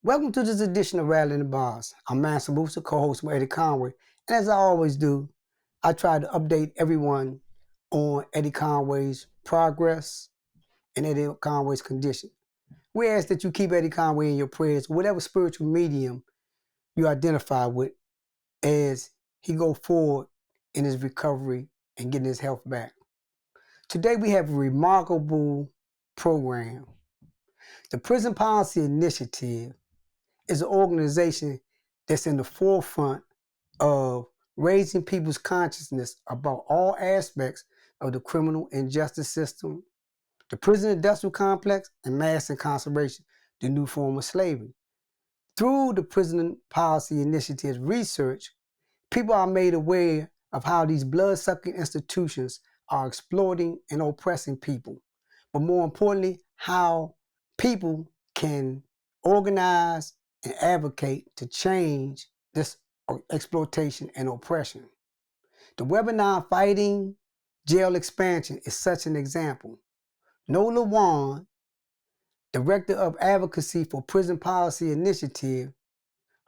Welcome to this edition of Rattling the Bars. I'm Master Booster, co-host with Eddie Conway. And as I always do, I try to update everyone on Eddie Conway's progress and Eddie Conway's condition. We ask that you keep Eddie Conway in your prayers, whatever spiritual medium you identify with, as he goes forward in his recovery and getting his health back. Today we have a remarkable program. The Prison Policy Initiative is an organization that's in the forefront of raising people's consciousness about all aspects of the criminal and justice system, the prison industrial complex, and mass incarceration, the new form of slavery. Through the Prison Policy Initiative's research, people are made aware of how these blood-sucking institutions are exploiting and oppressing people, but more importantly, how people can organize and advocate to change this exploitation and oppression. The webinar Fighting Jail Expansion is such an example. Nola Wan, Director of Advocacy for Prison Policy Initiative,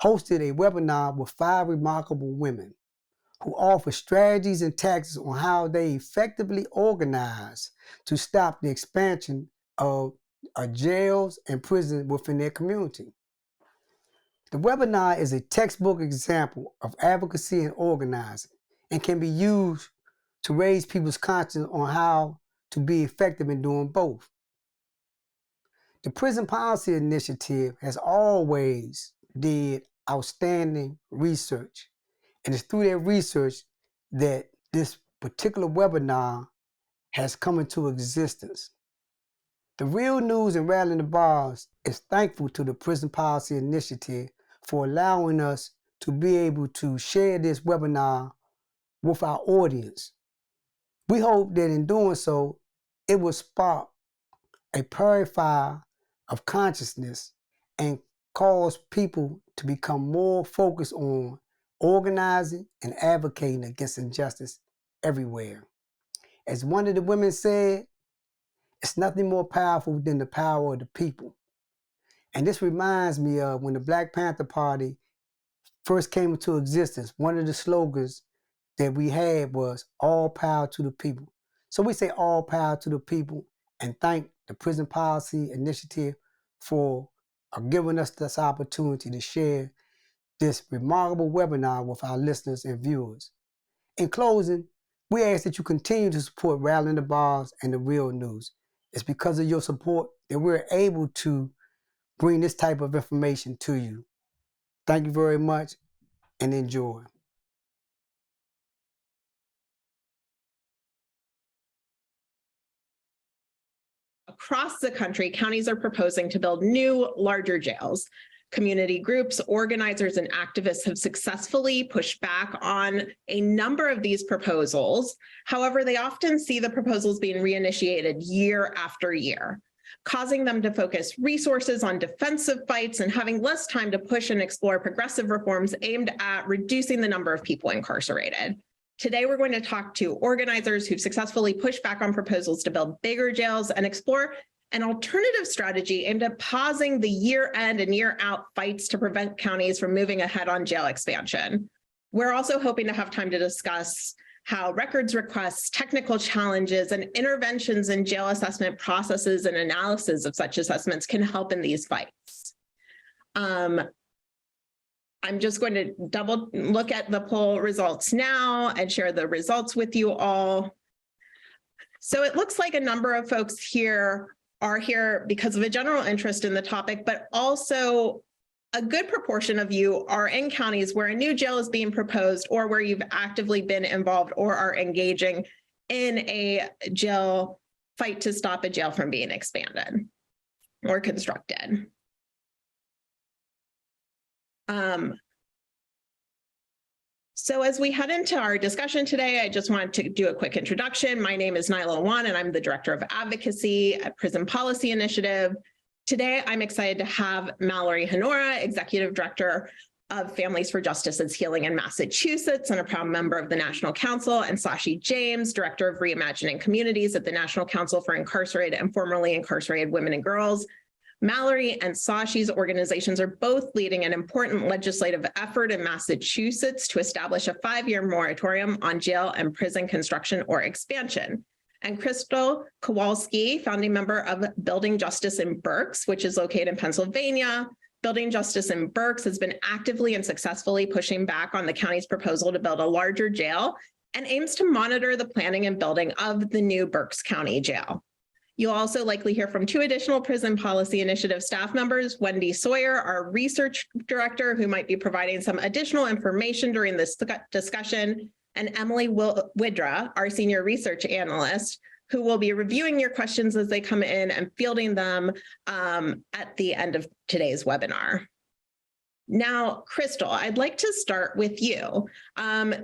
hosted a webinar with 5 remarkable women who offer strategies and tactics on how they effectively organize to stop the expansion of jails and prisons within their community. The webinar is a textbook example of advocacy and organizing and can be used to raise people's conscience on how to be effective in doing both. The Prison Policy Initiative has always did outstanding research, and it's through their research that this particular webinar has come into existence. The Real News and Rattling the Bars is thankful to the Prison Policy Initiative for allowing us to be able to share this webinar with our audience. We hope that in doing so, it will spark a purifier of consciousness and cause people to become more focused on organizing and advocating against injustice everywhere. As one of the women said, it's nothing more powerful than the power of the people. And this reminds me of when the Black Panther Party first came into existence. One of the slogans that we had was all power to the people. So we say all power to the people and thank the Prison Policy Initiative for giving us this opportunity to share this remarkable webinar with our listeners and viewers. In closing, we ask that you continue to support Rattling the Bars and the Real News. It's because of your support that we're able to bring this type of information to you. Thank you very much and enjoy. Across the country, counties are proposing to build new, larger jails. Community groups, organizers, and activists have successfully pushed back on a number of these proposals. However, they often see the proposals being reinitiated year after year, causing them to focus resources on defensive fights and having less time to push and explore progressive reforms aimed at reducing the number of people incarcerated. Today, we're going to talk to organizers who've successfully pushed back on proposals to build bigger jails and explore an alternative strategy aimed at pausing the year-end and year-out fights to prevent counties from moving ahead on jail expansion. We're also hoping to have time to discuss how records requests, technical challenges, and interventions in jail assessment processes and analysis of such assessments can help in these fights. I'm just going to double look at the poll results now and share the results with you all. So it looks like a number of folks here are here because of a general interest in the topic, but also a good proportion of you are in counties where a new jail is being proposed or where you've actively been involved or are engaging in a jail fight to stop a jail from being expanded or constructed. So as we head into our discussion today, I just wanted to do a quick introduction. My name is Nyla Wan, and I'm the Director of Advocacy at Prison Policy Initiative. Today, I'm excited to have Mallory Honora, Executive Director of Families for Justice's Healing in Massachusetts and a proud member of the National Council, and Sashi James, Director of Reimagining Communities at the National Council for Incarcerated and Formerly Incarcerated Women and Girls. Mallory and Sashi's organizations are both leading an important legislative effort in Massachusetts to establish a 5-year moratorium on jail and prison construction or expansion. And Crystal Kowalski, founding member of Building Justice in Berks, which is located in Pennsylvania. Building Justice in Berks has been actively and successfully pushing back on the county's proposal to build a larger jail and aims to monitor the planning and building of the new Berks County Jail. You'll also likely hear from 2 additional Prison Policy Initiative staff members, Wendy Sawyer, our research director, who might be providing some additional information during this discussion, and Emily Widra, our senior research analyst, who will be reviewing your questions as they come in and fielding them at the end of today's webinar. Now, Crystal, I'd like to start with you.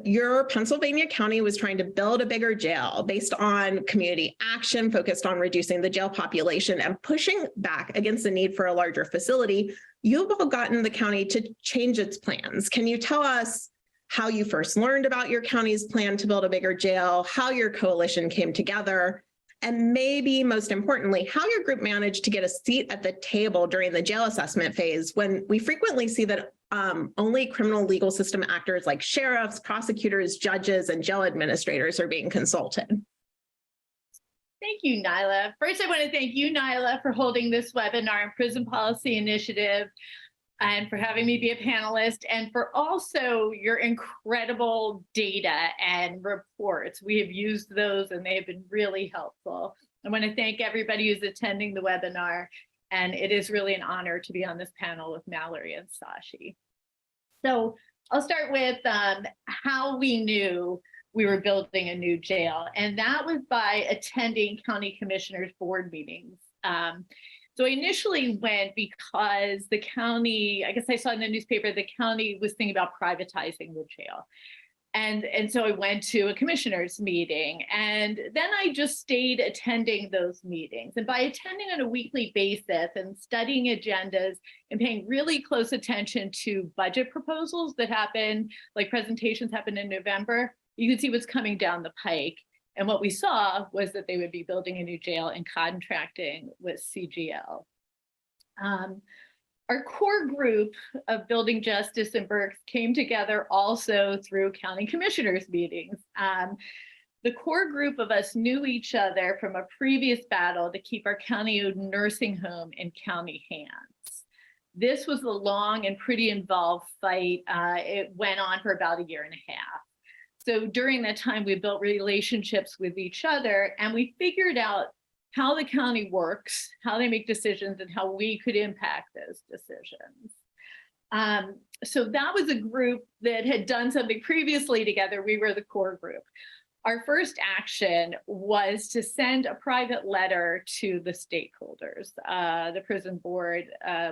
Your Pennsylvania County was trying to build a bigger jail based on community action focused on reducing the jail population and pushing back against the need for a larger facility. You've all gotten the county to change its plans. Can you tell us how you first learned about your county's plan to build a bigger jail, how your coalition came together, and maybe most importantly, how your group managed to get a seat at the table during the jail assessment phase when we frequently see that only criminal legal system actors like sheriffs, prosecutors, judges, and jail administrators are being consulted? Thank you, Nyla. First, I want to thank you, Nyla, for holding this webinar on Prison Policy Initiative and for having me be a panelist, and for also your incredible data and reports. We have used those and they have been really helpful. I want to thank everybody who's attending the webinar, and it is really an honor to be on this panel with Mallory and Sashi. So I'll start with how we knew we were building a new jail, and that was by attending county commissioners' board meetings. So I initially went because the county, I guess I saw in the newspaper, the county was thinking about privatizing the jail. And so I went to a commissioners meeting, and then I just stayed attending those meetings. And by attending on a weekly basis and studying agendas and paying really close attention to budget proposals that happen, like presentations happen in November, you can see what's coming down the pike. And what we saw was that they would be building a new jail and contracting with CGL. Our core group of Building Justice in Berks came together also through county commissioners meetings. The core group of us knew each other from a previous battle to keep our county-owned nursing home in county hands. This was a long and pretty involved fight. It went on for about 1.5 years. So during that time, we built relationships with each other, and we figured out how the county works, how they make decisions, and how we could impact those decisions. So that was a group that had done something previously together. We were the core group. Our first action was to send a private letter to the stakeholders, the prison board,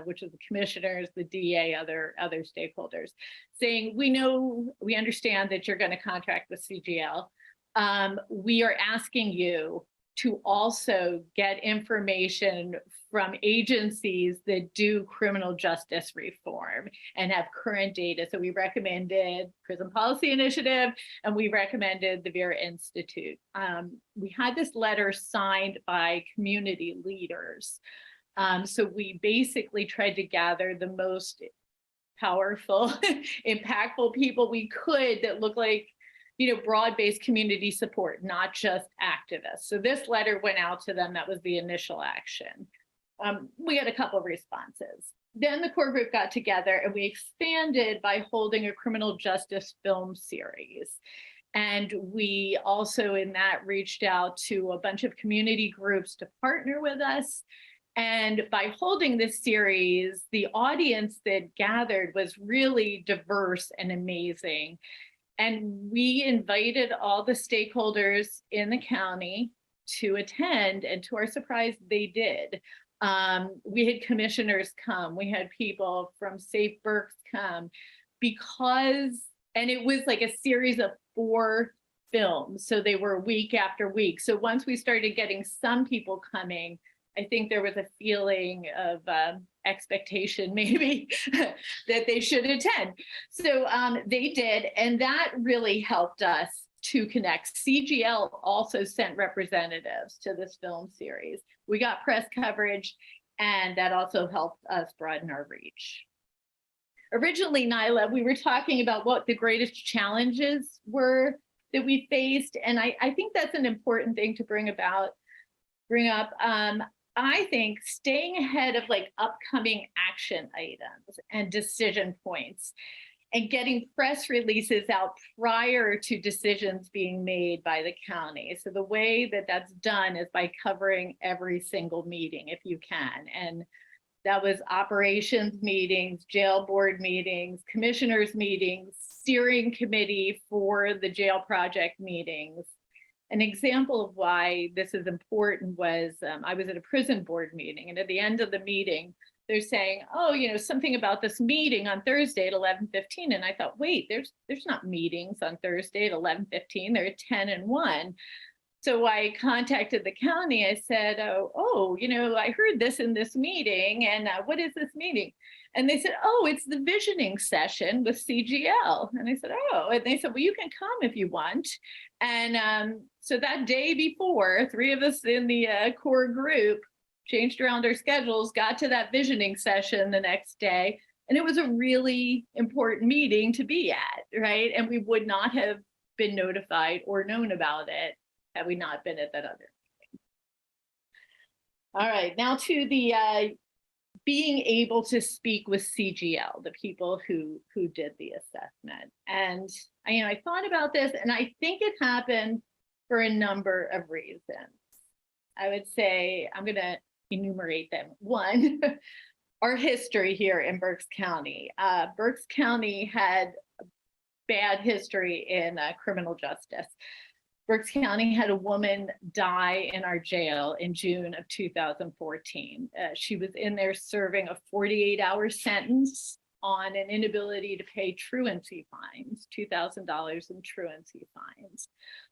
which is the commissioners, the DA, other stakeholders, saying, we understand that you're going to contract with CGL. We are asking you to also get information from agencies that do criminal justice reform and have current data. So we recommended Prison Policy Initiative, and we recommended the Vera Institute. We had this letter signed by community leaders. So we basically tried to gather the most powerful, impactful people we could that look like broad-based community support, not just activists. So this letter went out to them. That was the initial action. We got a couple of responses. Then the core group got together and we expanded by holding a criminal justice film series. And we also in that reached out to a bunch of community groups to partner with us. And by holding this series, the audience that gathered was really diverse and amazing. And we invited all the stakeholders in the county to attend, and to our surprise, they did. We had commissioners come, we had people from Safe Berks come, and it was like a series of 4 films, so they were week after week. So once we started getting some people coming, I think there was a feeling of expectation maybe that they should attend. So they did, and that really helped us to connect. CGL also sent representatives to this film series. We got press coverage, and that also helped us broaden our reach. Originally, Nyla, we were talking about what the greatest challenges were that we faced, and I think that's an important thing to bring up. I think staying ahead of like upcoming action items and decision points and getting press releases out prior to decisions being made by the county. So the way that that's done is by covering every single meeting if you can. And that was operations meetings, jail board meetings, commissioners meetings, steering committee for the jail project meetings. An example of why this is important was I was at a prison board meeting, and at the end of the meeting, they're saying, oh, something about this meeting on Thursday at 11:15. And I thought, wait, there's not meetings on Thursday at 11:15. They're at 10 and 1. So I contacted the county. I said, I heard this in this meeting, and what is this meeting? And they said, oh, it's the visioning session with CGL. And I said, oh, and they said, well, you can come if you want. And so that day before, 3 of us in the core group changed around our schedules, got to that visioning session the next day. And it was a really important meeting to be at, right? And we would not have been notified or known about it had we not been at that other meeting. All right, now to the being able to speak with CGL, the people who did the assessment. And I thought about this, and I think it happened for a number of reasons. I would say, I'm gonna enumerate them. One, our history here in Berks County. Berks County had a bad history in criminal justice. Berks County had a woman die in our jail in June of 2014. She was in there serving a 48-hour sentence on an inability to pay truancy fines, $2,000 in truancy fines.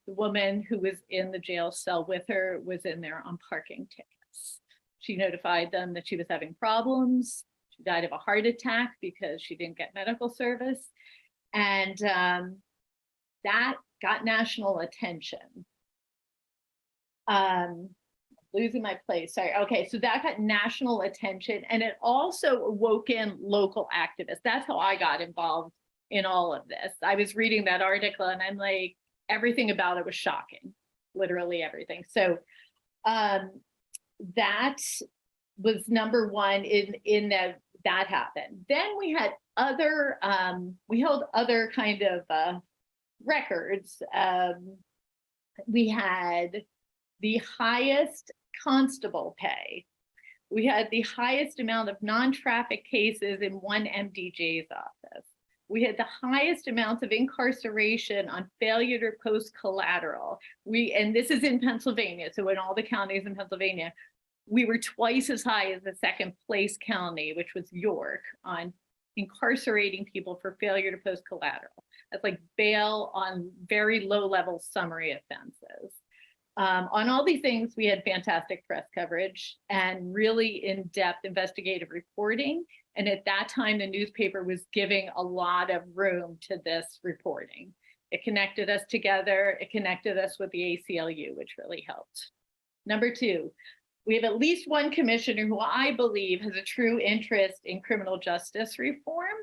The woman who was in the jail cell with her was in there on parking tickets. She notified them that she was having problems. She died of a heart attack because she didn't get medical service. And that got national attention. Losing my place, sorry. Okay, so that got national attention, and it also awoke in local activists. That's how I got involved in all of this. I was reading that article, and I'm like, everything about it was shocking, literally everything. So that was number one in that happened. Then we had other, we held other kind of records. We had the highest constable pay. We had the highest amount of non-traffic cases in one MDJ's office. We had the highest amounts of incarceration on failure to post collateral. And this is in Pennsylvania, so in all the counties in Pennsylvania, we were twice as high as the second place county, which was York, on incarcerating people for failure to post collateral. That's like bail on very low-level summary offenses. On all these things, we had fantastic press coverage and really in-depth investigative reporting. And at that time, the newspaper was giving a lot of room to this reporting. It connected us together. It connected us with the ACLU, which really helped. Number two, we have at least one commissioner who I believe has a true interest in criminal justice reform.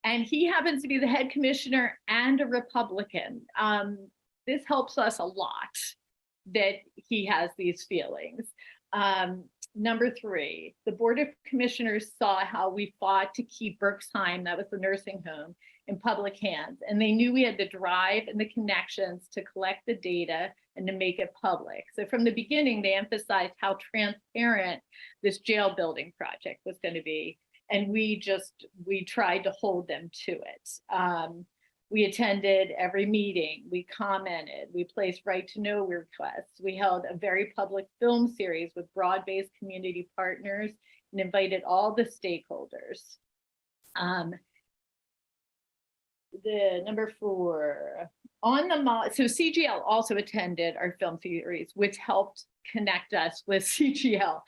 And he happens to be the head commissioner and a Republican. This helps us a lot that he has these feelings. Number three, the Board of Commissioners saw how we fought to keep Berksheim, that was the nursing home, in public hands. And they knew we had the drive and the connections to collect the data and to make it public. So from the beginning, they emphasized how transparent this jail building project was going to be. And we tried to hold them to it. We attended every meeting, we commented, we placed right to know requests. We held a very public film series with broad-based community partners and invited all the stakeholders. The number four, so CGL also attended our film series, which helped connect us with CGL.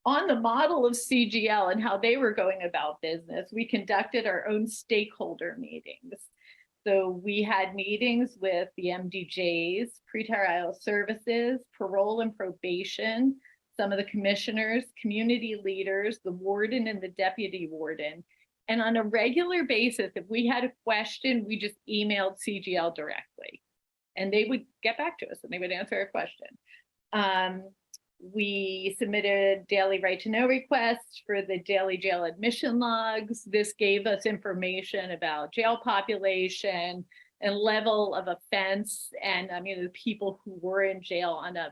On the model of CGL and how they were going about business, we conducted our own stakeholder meetings. So we had meetings with the MDJs, pretrial services, parole and probation, some of the commissioners, community leaders, the warden and the deputy warden. And on a regular basis, if we had a question, we just emailed CGL directly. And they would get back to us and they would answer our question. We submitted daily right to know requests for the daily jail admission logs. This gave us information about jail population and level of offense and the people who were in jail on a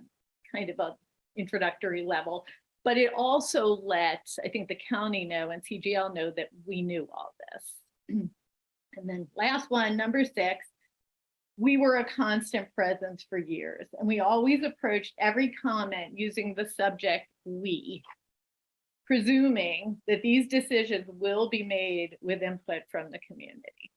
kind of a introductory level. But it also let, I think, the county know and CGL know that we knew all this. And then last one, number 6, we were a constant presence for years, and we always approached every comment using the subject we, presuming that these decisions will be made with input from the community.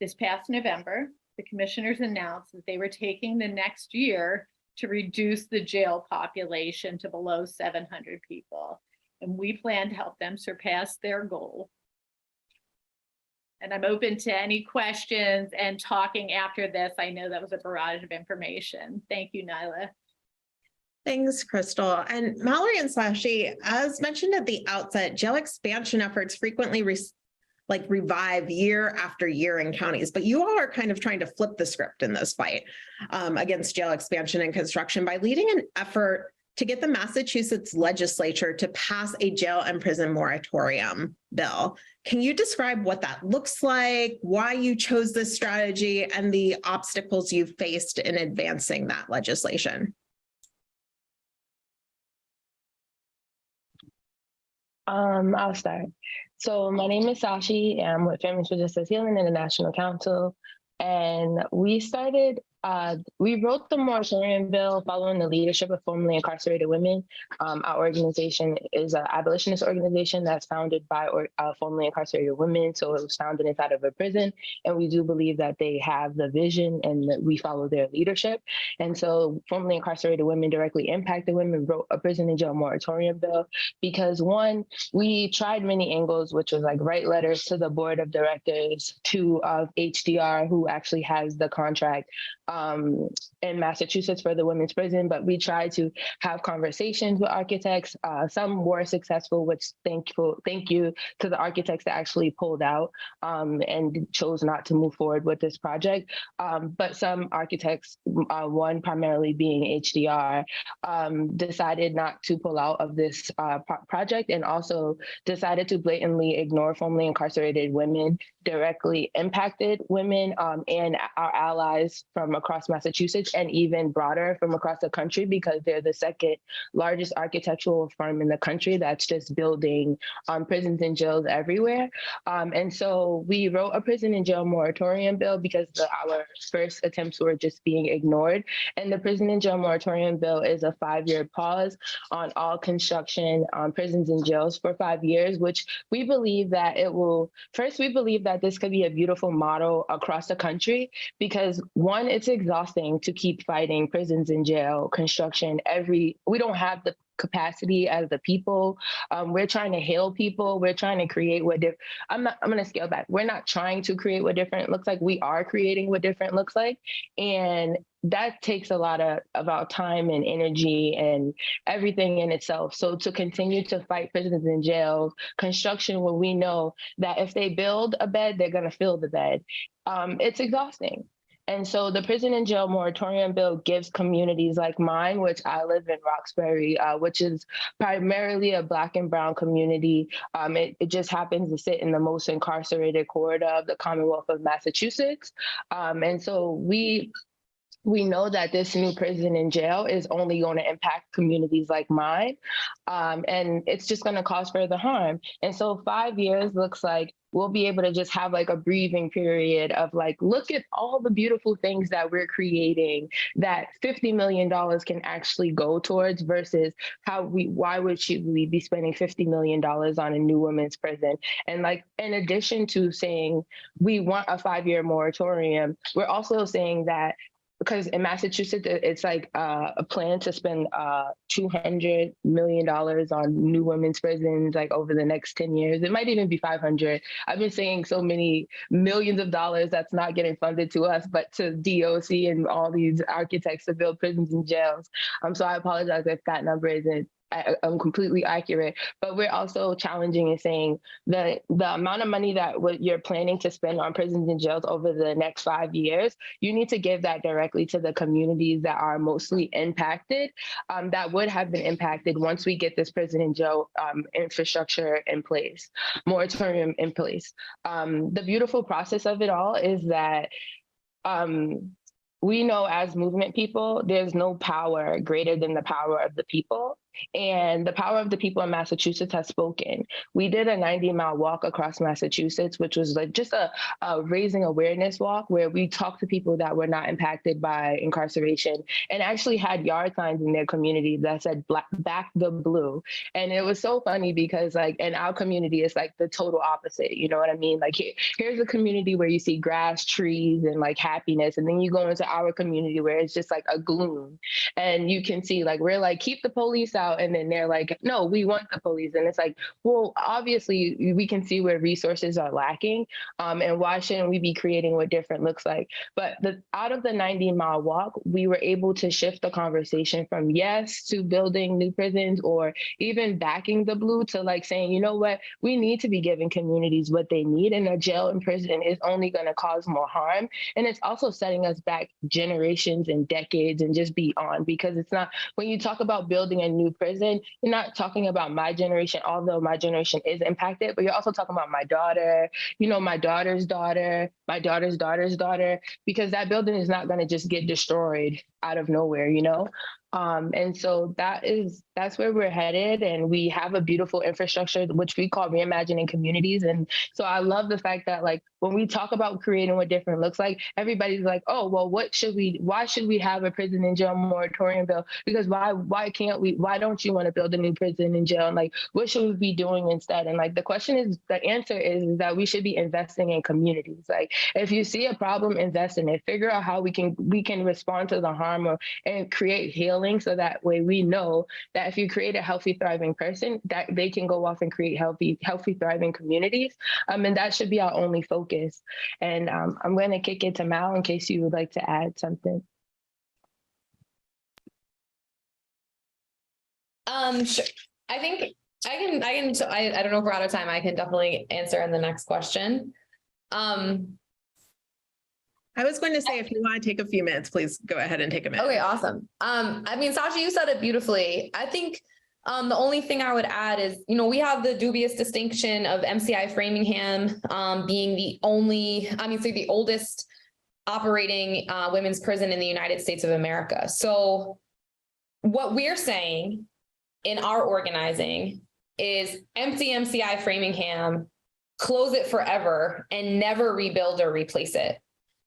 This past November, the commissioners announced that they were taking the next year to reduce the jail population to below 700 people, and we plan to help them surpass their goal. And I'm open to any questions and talking after this. I know that was a barrage of information. Thank you, Nyla. Thanks, Crystal. And Mallory and Sashi, as mentioned at the outset, jail expansion efforts frequently revive year after year in counties, but you all are kind of trying to flip the script in this fight against jail expansion and construction by leading an effort to get the Massachusetts legislature to pass a jail and prison moratorium bill. Can you describe what that looks like, why you chose this strategy, and the obstacles you've faced in advancing that legislation? I'll start. So my name is Sashi, and I'm with Families for Justice Healing International Council. And we wrote the moratorium bill following the leadership of formerly incarcerated women. Our organization is an abolitionist organization that's founded by formerly incarcerated women. So it was founded inside of a prison. And we do believe that they have the vision and that we follow their leadership. And so formerly incarcerated women directly impacted women wrote a prison and jail moratorium bill because, one, we tried many angles, which was like write letters to the board of directors of HDR, who actually has the contract in Massachusetts for the women's prison, but we tried to have conversations with architects. Some were successful, which thank you to the architects that actually pulled out and chose not to move forward with this project. But some architects, one primarily being HDR, decided not to pull out of this project and also decided to blatantly ignore formerly incarcerated women, directly impacted women and our allies from across Massachusetts and even broader from across the country, because they're the second largest architectural firm in the country that's just building prisons and jails everywhere. And so we wrote a prison and jail moratorium bill because our first attempts were just being ignored. And the prison and jail moratorium bill is a 5-year pause on all construction on prisons and jails for 5 years, which we believe that it will, first, we believe that this could be a beautiful model across the country because, one, it's exhausting to keep fighting prisons and jail construction we don't have the capacity as the people. We're trying to heal people. We're trying to create I'm going to scale back. We're not trying to create what different looks like. We are creating what different looks like. And that takes a lot of our time and energy and everything in itself. So to continue to fight prisons and jails, construction, where we know that if they build a bed, they're going to fill the bed. It's exhausting. And so the prison and jail moratorium bill gives communities like mine, which I live in Roxbury, which is primarily a Black and Brown community. It just happens to sit in the most incarcerated corridor of the Commonwealth of Massachusetts. And so we know that this new prison and jail is only going to impact communities like mine, and it's just going to cause further harm. And so 5 years looks like we'll be able to just have like a breathing period of like, look at all the beautiful things that we're creating that $50 million can actually go towards versus why would we be spending $50 million on a new women's prison? And like, in addition to saying we want a 5-year moratorium, we're also saying that because in Massachusetts, it's like a plan to spend $200 million on new women's prisons, like over the next 10 years. It might even be 500. I've been saying so many millions of dollars that's not getting funded to us, but to DOC and all these architects to build prisons and jails. So I apologize if that number isn't completely accurate, but we're also challenging and saying that the amount of money that you're planning to spend on prisons and jails over the next 5 years, you need to give that directly to the communities that are mostly impacted, that would have been impacted once we get this prison and jail infrastructure in place, moratorium in place. The beautiful process of it all is that we know as movement people, there's no power greater than the power of the people. And the power of the people in Massachusetts has spoken. We did a 90-mile walk across Massachusetts, which was like just a raising awareness walk where we talked to people that were not impacted by incarceration and actually had yard signs in their community that said back the blue. And it was so funny because like in our community, it's like the total opposite. You know what I mean? Like here's a community where you see grass, trees, and like happiness. And then you go into our community where it's just like a gloom. And you can see like, we're like, keep the police out. And then they're like, no, we want the police. And it's like, well, obviously we can see where resources are lacking. And why shouldn't we be creating what different looks like? But out of the 90-mile walk, we were able to shift the conversation from yes to building new prisons or even backing the blue to like saying, you know what, we need to be giving communities what they need. And a jail and prison is only going to cause more harm. And it's also setting us back generations and decades and just beyond, because it's not, when you talk about building a new prison, you're not talking about my generation, although my generation is impacted, but you're also talking about my daughter, you know, my daughter's daughter, my daughter's daughter's daughter, because that building is not going to just get destroyed out of nowhere, you know? And so that's where we're headed. And we have a beautiful infrastructure, which we call Reimagining Communities. And so I love the fact that like, when we talk about creating what different looks like, everybody's like, oh, well, why should we have a prison and jail moratorium bill? Because why don't you want to build a new prison and jail? And like, what should we be doing instead? And like, the answer is that we should be investing in communities. Like, if you see a problem, invest in it, figure out how we can respond to the harm and create healing. So that way we know that if you create a healthy, thriving person, that they can go off and create healthy, thriving communities. And that should be our only focus. And I'm going to kick it to Mal in case you would like to add something. Sure. I think I can, so I don't know if we're out of time. I can definitely answer in the next question. I was going to say, if you want to take a few minutes, please go ahead and take a minute. Okay, awesome. I mean, Sashi, you said it beautifully. I think the only thing I would add is, you know, we have the dubious distinction of MCI Framingham being the oldest operating women's prison in the United States of America. So what we're saying in our organizing is empty MCI Framingham, close it forever, and never rebuild or replace it.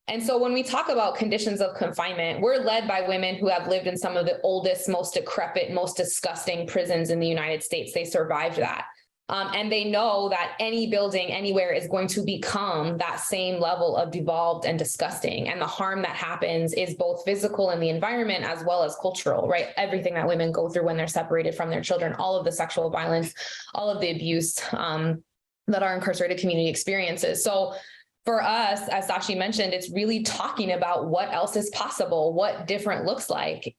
And so when we talk about conditions of confinement, we're led by women who have lived in some of the oldest, most decrepit, most disgusting prisons in the United States. They survived that. And they know that any building anywhere is going to become that same level of devolved and disgusting. And the harm that happens is both physical in the environment as well as cultural, right? Everything that women go through when they're separated from their children, all of the sexual violence, all of the abuse that our incarcerated community experiences. So for us, as Sashi mentioned, it's really talking about what else is possible, what different looks like.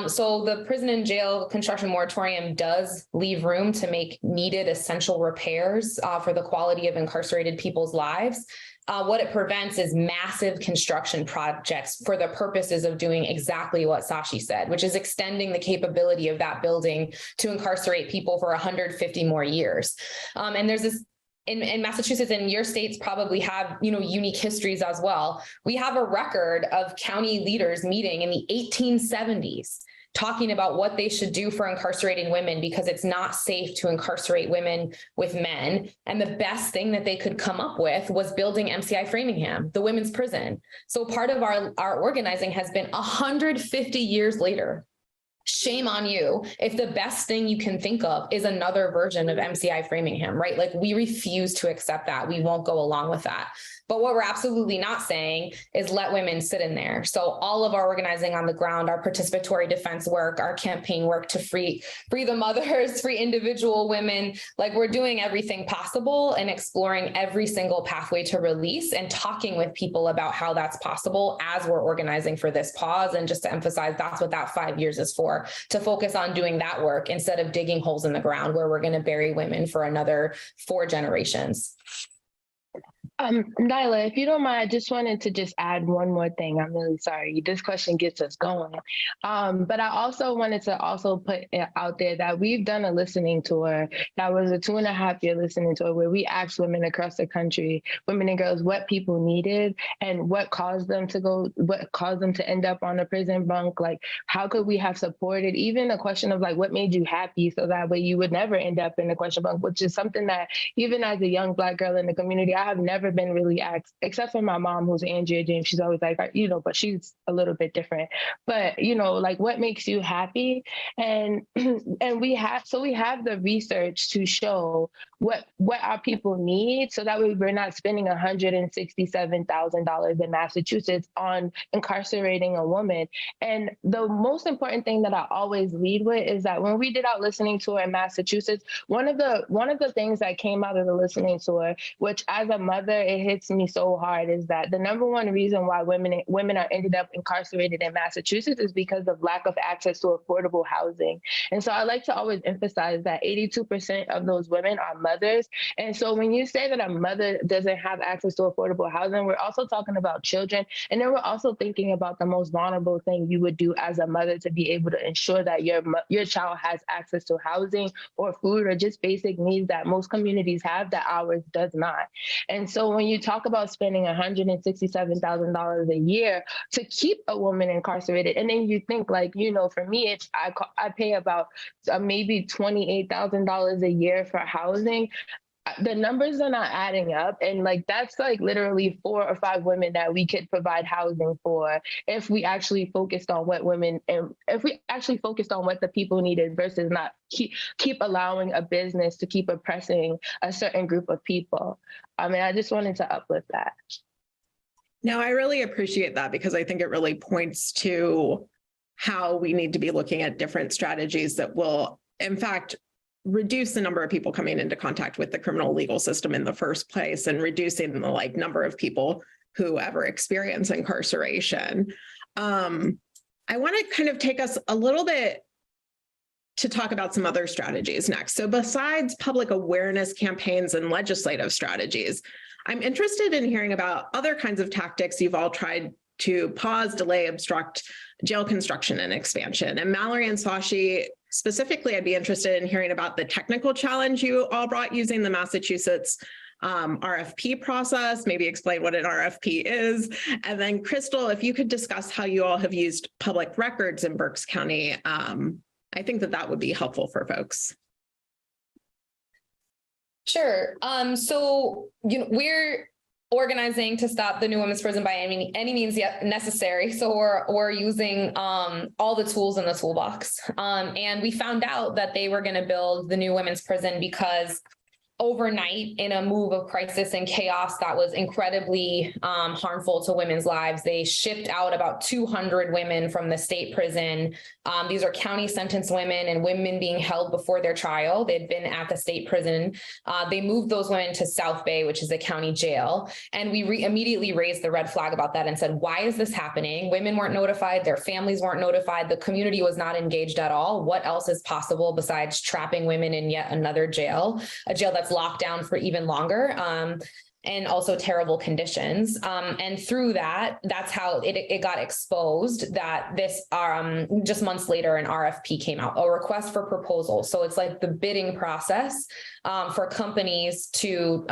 So the prison and jail construction moratorium does leave room to make needed essential repairs for the quality of incarcerated people's lives. What it prevents is massive construction projects for the purposes of doing exactly what Sashi said, which is extending the capability of that building to incarcerate people for 150 more years. And there's this in Massachusetts, and your states probably have, you know, unique histories as well. We have a record of county leaders meeting in the 1870s, talking about what they should do for incarcerating women because it's not safe to incarcerate women with men. And the best thing that they could come up with was building MCI Framingham, the women's prison. So part of our organizing has been 150 years later. Shame on you if the best thing you can think of is another version of MCI Framingham, right? Like, we refuse to accept that. We won't go along with that. But what we're absolutely not saying is let women sit in there. So all of our organizing on the ground, our participatory defense work, our campaign work to free the mothers, free individual women, like we're doing everything possible and exploring every single pathway to release and talking with people about how that's possible as we're organizing for this pause. And just to emphasize, that's what that 5 years is for, to focus on doing that work instead of digging holes in the ground where we're going to bury women for another 4 generations. Nyla, if you don't mind, I just wanted to add one more thing. I'm really sorry. This question gets us going. But I also wanted to put it out there that we've done a listening tour. That was a 2.5-year listening tour where we asked women across the country, women and girls, what people needed and what caused them to end up on a prison bunk. Like, how could we have supported even a question of like, what made you happy? So that way you would never end up in a question bunk, which is something that even as a young Black girl in the community, I have never been really asked, except for my mom, who's Andrea James. She's always like, but she's a little bit different. But, like, what makes you happy? And we have the research to show what our people need, so that way we're not spending $167,000 in Massachusetts on incarcerating a woman. And the most important thing that I always lead with is that when we did our listening tour in Massachusetts, one of the things that came out of the listening tour, which as a mother, it hits me so hard, is that the number one reason why women are ended up incarcerated in Massachusetts is because of lack of access to affordable housing. And so I like to always emphasize that 82% of those women are mothers. And so when you say that a mother doesn't have access to affordable housing, we're also talking about children. And then we're also thinking about the most vulnerable thing you would do as a mother to be able to ensure that your child has access to housing or food or just basic needs that most communities have that ours does not. And so when you talk about spending $167,000 a year to keep a woman incarcerated, and then you think like, for me, I pay about maybe $28,000 a year for housing. The numbers are not adding up. And like, that's like literally 4 or 5 women that we could provide housing for if we actually focused on what the people needed versus not keep allowing a business to keep oppressing a certain group of people. I just wanted to uplift that. No, I really appreciate that, because I think it really points to how we need to be looking at different strategies that will, in fact, reduce the number of people coming into contact with the criminal legal system in the first place, and reducing the number of people who ever experience incarceration. I want to kind of take us a little bit to talk about some other strategies next. So besides public awareness campaigns and legislative strategies, I'm interested in hearing about other kinds of tactics you've all tried to pause, delay, obstruct jail construction and expansion. And Mallory and Sashi, specifically, I'd be interested in hearing about the technical challenge you all brought using the Massachusetts RFP process, maybe explain what an RFP is. And then Crystal, if you could discuss how you all have used public records in Berks County, I think that would be helpful for folks. Sure. So, we're organizing to stop the new women's prison by any means yet necessary. So we're using all the tools in the toolbox. And we found out that they were going to build the new women's prison because overnight, in a move of crisis and chaos that was incredibly harmful to women's lives, they shipped out about 200 women from the state prison. These are county sentenced women and women being held before their trial. They'd been at the state prison. They moved those women to South Bay, which is a county jail. And we immediately raised the red flag about that and said, why is this happening? Women weren't notified. Their families weren't notified. The community was not engaged at all. What else is possible besides trapping women in yet another jail, a jail that's locked down for even longer, and also terrible conditions. And through that's how it got exposed that this, just months later, an RFP came out, a request for proposal. So it's like the bidding process for companies to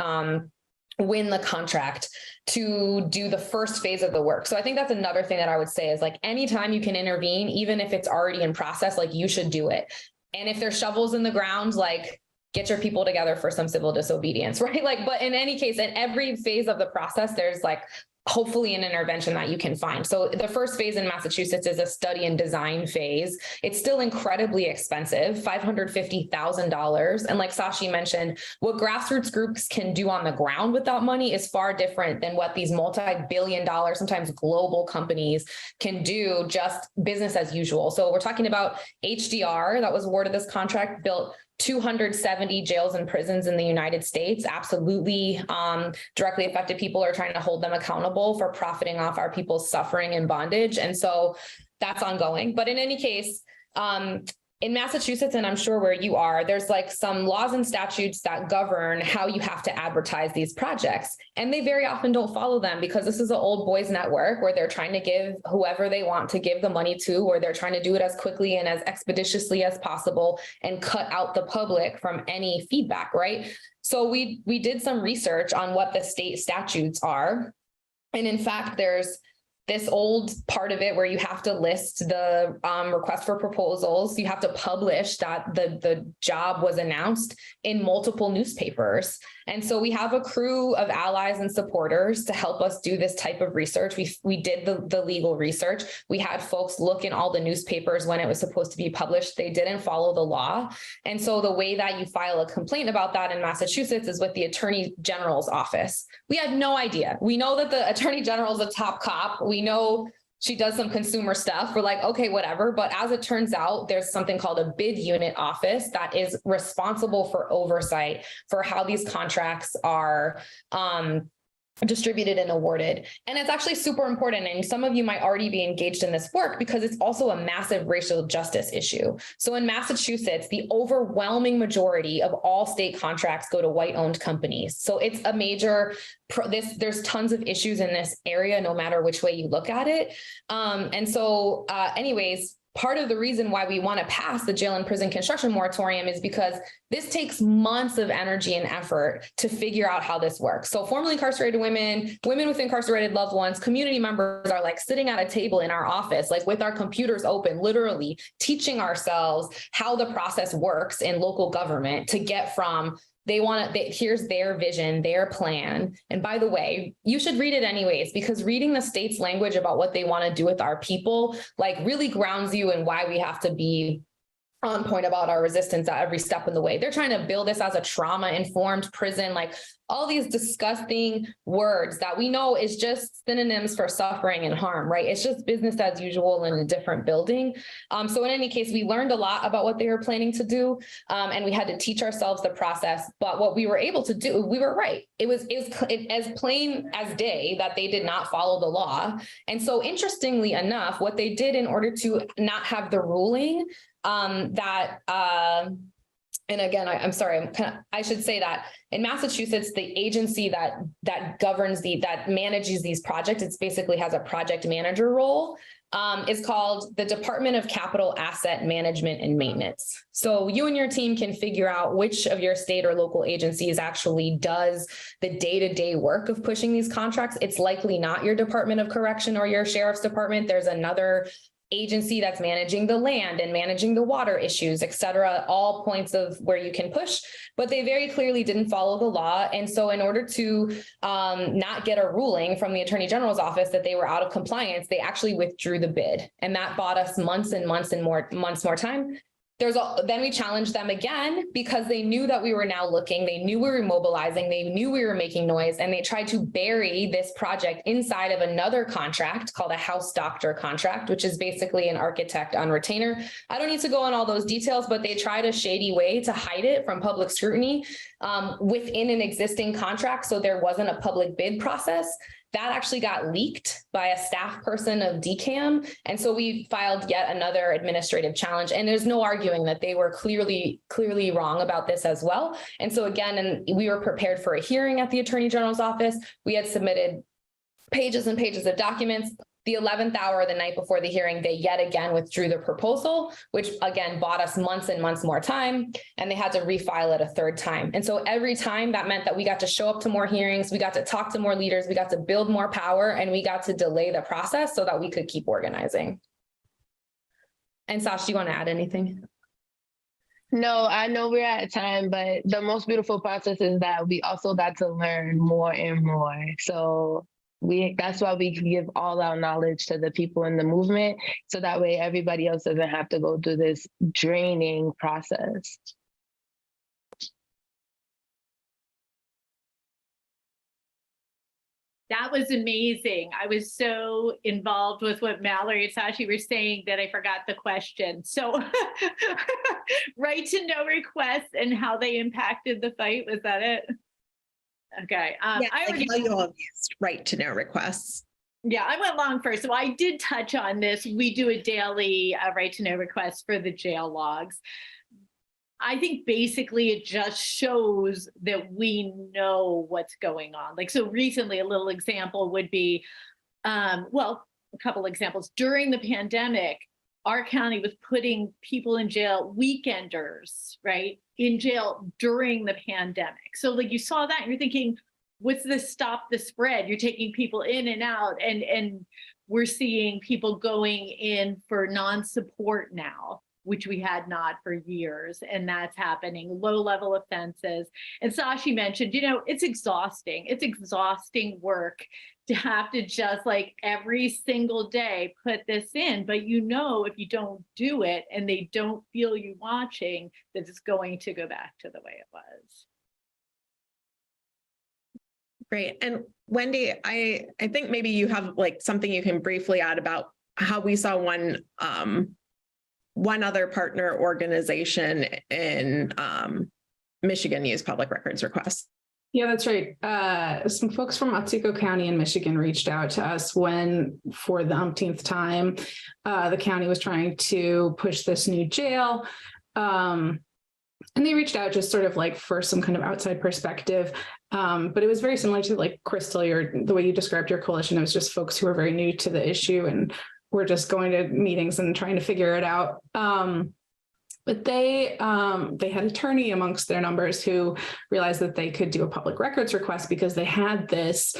win the contract to do the first phase of the work. So I think that's another thing that I would say is like, anytime you can intervene, even if it's already in process, like you should do it. And if there's shovels in the ground, like, get your people together for some civil disobedience, right? Like, but in any case, in every phase of the process, there's like hopefully an intervention that you can find. So the first phase in Massachusetts is a study and design phase. It's still incredibly expensive, $550,000. And like Sashi mentioned, what grassroots groups can do on the ground with that money is far different than what these multi-billion-dollar, sometimes global companies can do just business as usual. So we're talking about HDR that was awarded this contract, built 270 jails and prisons in the United States. Absolutely directly affected people are trying to hold them accountable for profiting off our people's suffering and bondage. And so that's ongoing. But in any case, in Massachusetts, and I'm sure where you are, there's like some laws and statutes that govern how you have to advertise these projects. And they very often don't follow them because this is an old boys network where they're trying to give whoever they want to give the money to, or they're trying to do it as quickly and as expeditiously as possible and cut out the public from any feedback, right? So we did some research on what the state statutes are. And in fact, there's this old part of it where you have to list the request for proposals. You have to publish that the job was announced in multiple newspapers. And so we have a crew of allies and supporters to help us do this type of research. We did the legal research. We had folks look in all the newspapers when it was supposed to be published. They didn't follow the law. And so the way that you file a complaint about that in Massachusetts is with the Attorney General's office. We had no idea. We know that the Attorney General is a top cop. We know she does some consumer stuff. We're like, okay, whatever. But as it turns out, there's something called a bid unit office that is responsible for oversight for how these contracts are distributed and awarded. And it's actually super important. And some of you might already be engaged in this work because it's also a massive racial justice issue. So in Massachusetts, the overwhelming majority of all state contracts go to white-owned companies. So it's a major, there's tons of issues in this area, no matter which way you look at it. Anyways, part of the reason why we want to pass the jail and prison construction moratorium is because this takes months of energy and effort to figure out how this works. So formerly incarcerated women with incarcerated loved ones, community members are like sitting at a table in our office, like with our computers open, literally teaching ourselves how the process works in local government to get from here's their vision, their plan. And by the way, you should read it anyways, because reading the state's language about what they want to do with our people, like really grounds you in why we have to be on point about our resistance at every step in the way. They're trying to build this as a trauma-informed prison, like all these disgusting words that we know is just synonyms for suffering and harm, right? It's just business as usual in a different building. So in any case, we learned a lot about what they were planning to do, and we had to teach ourselves the process. But what we were able to do, we were right. It was as plain as day that they did not follow the law. And so interestingly enough, what they did in order to not have the ruling and again, I'm sorry, I should say that in Massachusetts, the agency that governs that manages these projects, it basically has a project manager role, is called the Department of Capital Asset Management and Maintenance. So you and your team can figure out which of your state or local agencies actually does the day-to-day work of pushing these contracts. It's likely not your Department of Correction or your Sheriff's Department. There's another agency that's managing the land and managing the water issues, et cetera, all points of where you can push, but they very clearly didn't follow the law. And so in order to not get a ruling from the Attorney General's office that they were out of compliance, they actually withdrew the bid. And that bought us months and months and more time. Then we challenged them again because they knew that we were now looking, they knew we were mobilizing, they knew we were making noise, and they tried to bury this project inside of another contract called a house doctor contract, which is basically an architect on retainer. I don't need to go on all those details, but they tried a shady way to hide it from public scrutiny within an existing contract. So there wasn't a public bid process. That actually got leaked by a staff person of DCAM. And so we filed yet another administrative challenge. And there's no arguing that they were clearly wrong about this as well. And so again, and we were prepared for a hearing at the Attorney General's office. We had submitted pages and pages of documents. The 11th hour, the night before the hearing, they yet again withdrew the proposal, which again bought us months and months more time, and they had to refile it a third time. And so every time that meant that we got to show up to more hearings, we got to talk to more leaders, we got to build more power, and we got to delay the process so that we could keep organizing. And Sash, do you want to add anything? No, I know we're at time, but the most beautiful process is that we also got to learn more and more. So that's why we give all our knowledge to the people in the movement, so that way everybody else doesn't have to go through this draining process. That was amazing. I was so involved with what Mallory and Sashi were saying that I forgot the question. So right to know requests and how they impacted the fight. Was that it? Okay. Yeah, I already how you all used right to know requests. Yeah, I went long first. So I did touch on this. We do a daily right to know request for the jail logs. I think basically it just shows that we know what's going on. Like, so recently, a little example would be, well, a couple examples. During the pandemic, our county was putting people in jail, weekenders, right, in jail during the pandemic. So like you saw that and you're thinking, what's this stop the spread? You're taking people in and out, and we're seeing people going in for non-support now, which we had not for years, and that's happening, low-level offenses. And Sashi mentioned, you know, it's exhausting. It's exhausting work to have to just like every single day put this in, but you know, if you don't do it and they don't feel you watching, that it's going to go back to the way it was. Great. And Wendy, I think maybe you have like something you can briefly add about how we saw one other partner organization in Michigan use public records requests. Yeah, that's right. Some folks from Otsego County in Michigan reached out to us when, for the umpteenth time, the county was trying to push this new jail. And they reached out just sort of like for some kind of outside perspective. But it was very similar to like Crystal, the way you described your coalition. It was just folks who were very new to the issue and were just going to meetings and trying to figure it out. But they had an attorney amongst their numbers who realized that they could do a public records request because they had this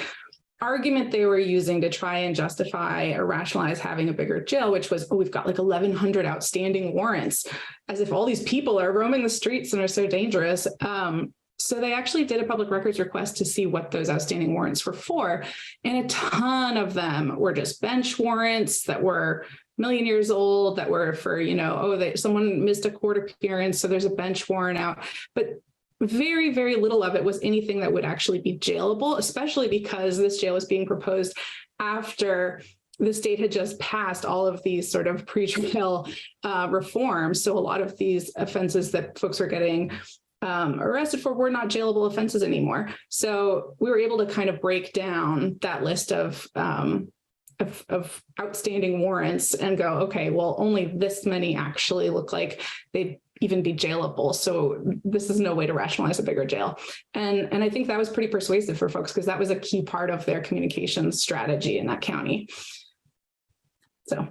argument they were using to try and justify or rationalize having a bigger jail, which was, oh, we've got like 1,100 outstanding warrants, as if all these people are roaming the streets and are so dangerous. So they actually did a public records request to see what those outstanding warrants were for. And a ton of them were just bench warrants that were a million years old, that were for, you know, someone missed a court appearance, so there's a bench warrant out. But very, very little of it was anything that would actually be jailable, especially because this jail was being proposed after the state had just passed all of these sort of pre-trial reforms. So a lot of these offenses that folks were getting arrested for were not jailable offenses anymore. So we were able to kind of break down that list of outstanding warrants and go, okay, well, only this many actually look like they'd even be jailable. So this is no way to rationalize a bigger jail. And I think that was pretty persuasive for folks because that was a key part of their communications strategy in that county. So.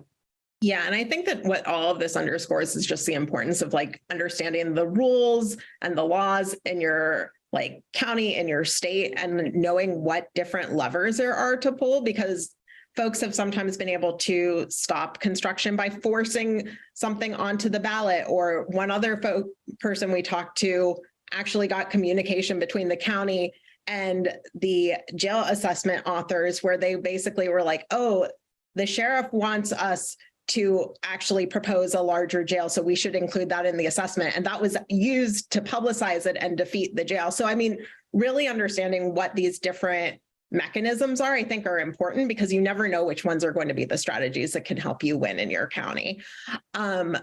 Yeah, and I think that what all of this underscores is just the importance of like understanding the rules and the laws in your like county and your state and knowing what different levers there are to pull, because folks have sometimes been able to stop construction by forcing something onto the ballot. Or one other person we talked to actually got communication between the county and the jail assessment authors where they basically were like, oh, the sheriff wants us to actually propose a larger jail, so we should include that in the assessment. And that was used to publicize it and defeat the jail. So, I mean, really understanding what these different mechanisms are, I think, are important because you never know which ones are going to be the strategies that can help you win in your county. Now,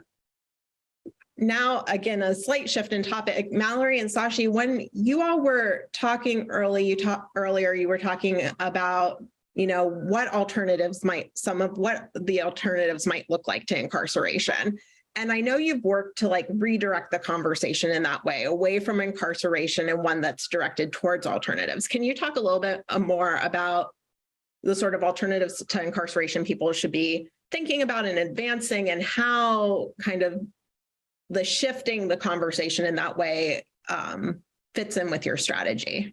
again, a slight shift in topic. Mallory and Sashi, when you all were talking earlier, you were talking about, you know, what some of what the alternatives might look like to incarceration. And I know you've worked to like redirect the conversation in that way, away from incarceration and one that's directed towards alternatives. Can you talk a little bit more about the sort of alternatives to incarceration people should be thinking about and advancing, and how kind of the shifting the conversation in that way fits in with your strategy?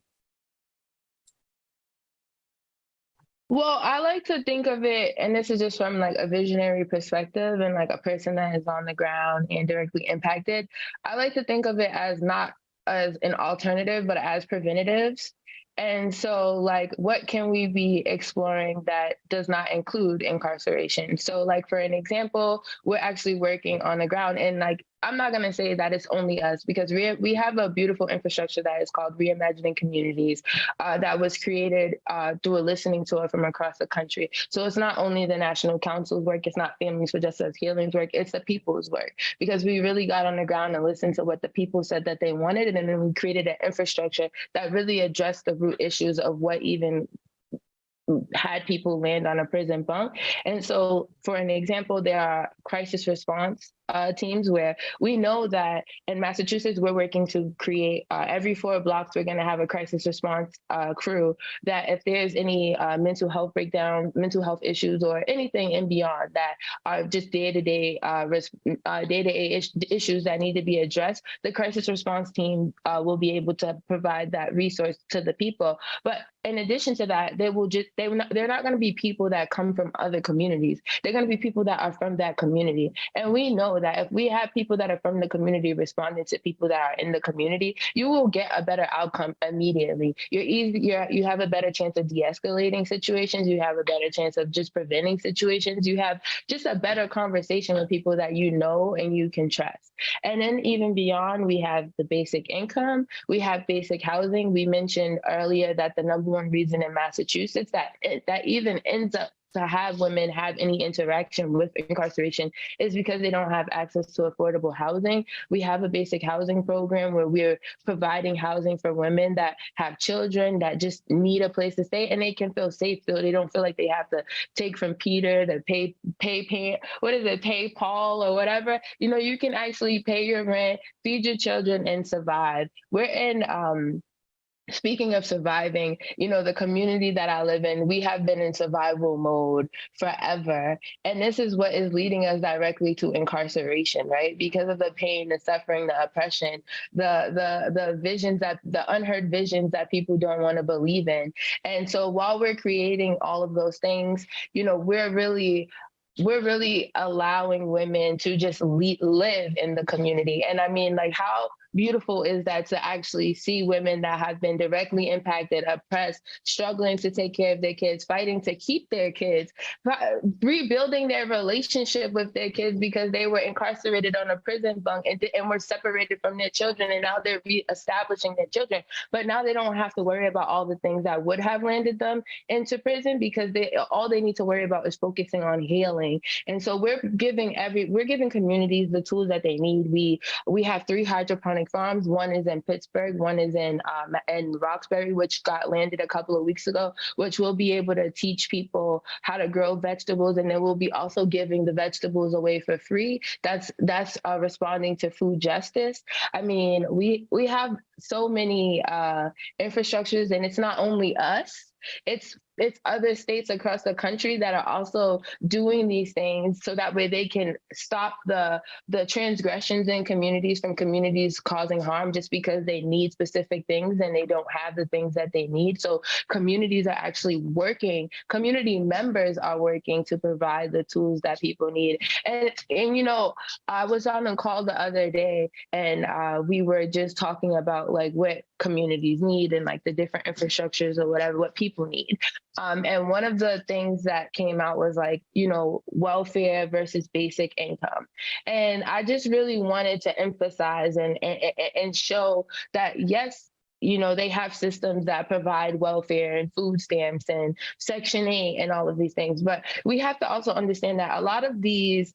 Well, I like to think of it, and this is just from like a visionary perspective and like a person that is on the ground and directly impacted. I like to think of it as not as an alternative, but as preventatives. And so, like, what can we be exploring that does not include incarceration? So, like, for an example, we're actually working on the ground, and like, I'm not going to say that it's only us, because we have a beautiful infrastructure that is called Reimagining Communities that was created through a listening tour from across the country. So it's not only the National Council's work, it's not Families for Justice Healing's work, it's the people's work, because we really got on the ground and listened to what the people said that they wanted. And then we created an infrastructure that really addressed the root issues of what even had people land on a prison bunk. And so, for an example, there are crisis response teams where we know that in Massachusetts, we're working to create every 4 blocks, we're going to have a crisis response crew that if there's any mental health breakdown, mental health issues, or anything and beyond that are just day-to-day issues that need to be addressed, the crisis response team will be able to provide that resource to the people. But in addition to that, they're not going to be people that come from other communities. They're going to be people that are from that community. And we know that if we have people that are from the community responding to people that are in the community, you will get a better outcome immediately. You have a better chance of de-escalating situations. You have a better chance of just preventing situations. You have just a better conversation with people that you know and you can trust. And then even beyond, we have the basic income. We have basic housing. We mentioned earlier that the number one reason in Massachusetts that even ends up to have women have any interaction with incarceration is because they don't have access to affordable housing. We have a basic housing program where we're providing housing for women that have children that just need a place to stay, and they can feel safe, so they don't feel like they have to take from Peter to pay Paul or whatever. You know, you can actually pay your rent, feed your children, and survive. We're in speaking of surviving, you know, the community that I live in, we have been in survival mode forever. And this is what is leading us directly to incarceration, right? Because of the pain, the suffering, the oppression, the visions the unheard visions that people don't want to believe in. And so while we're creating all of those things, you know, we're really allowing women to just live in the community. And I mean, like, how beautiful is that to actually see women that have been directly impacted, oppressed, struggling to take care of their kids, fighting to keep their kids, rebuilding their relationship with their kids because they were incarcerated on a prison bunk and were separated from their children, and now they're reestablishing their children. But now they don't have to worry about all the things that would have landed them into prison, because all they need to worry about is focusing on healing. And so we're giving communities the tools that they need. We have 3 hydroponic farms. One is in Pittsburgh, one is in Roxbury, which got landed a couple of weeks ago, which will be able to teach people how to grow vegetables, and then we'll be also giving the vegetables away for free. That's responding to food justice. I mean, we have so many infrastructures, and it's not only us. It's other states across the country that are also doing these things, so that way they can stop the transgressions in communities from communities causing harm just because they need specific things and they don't have the things that they need. So communities are actually working, community members are working to provide the tools that people need. And you know, I was on a call the other day, and we were just talking about like what communities need and like the different infrastructures or whatever, what people need. And one of the things that came out was like, you know, welfare versus basic income. And I just really wanted to emphasize and show that, yes, you know, they have systems that provide welfare and food stamps and Section 8 and all of these things. But we have to also understand that a lot of these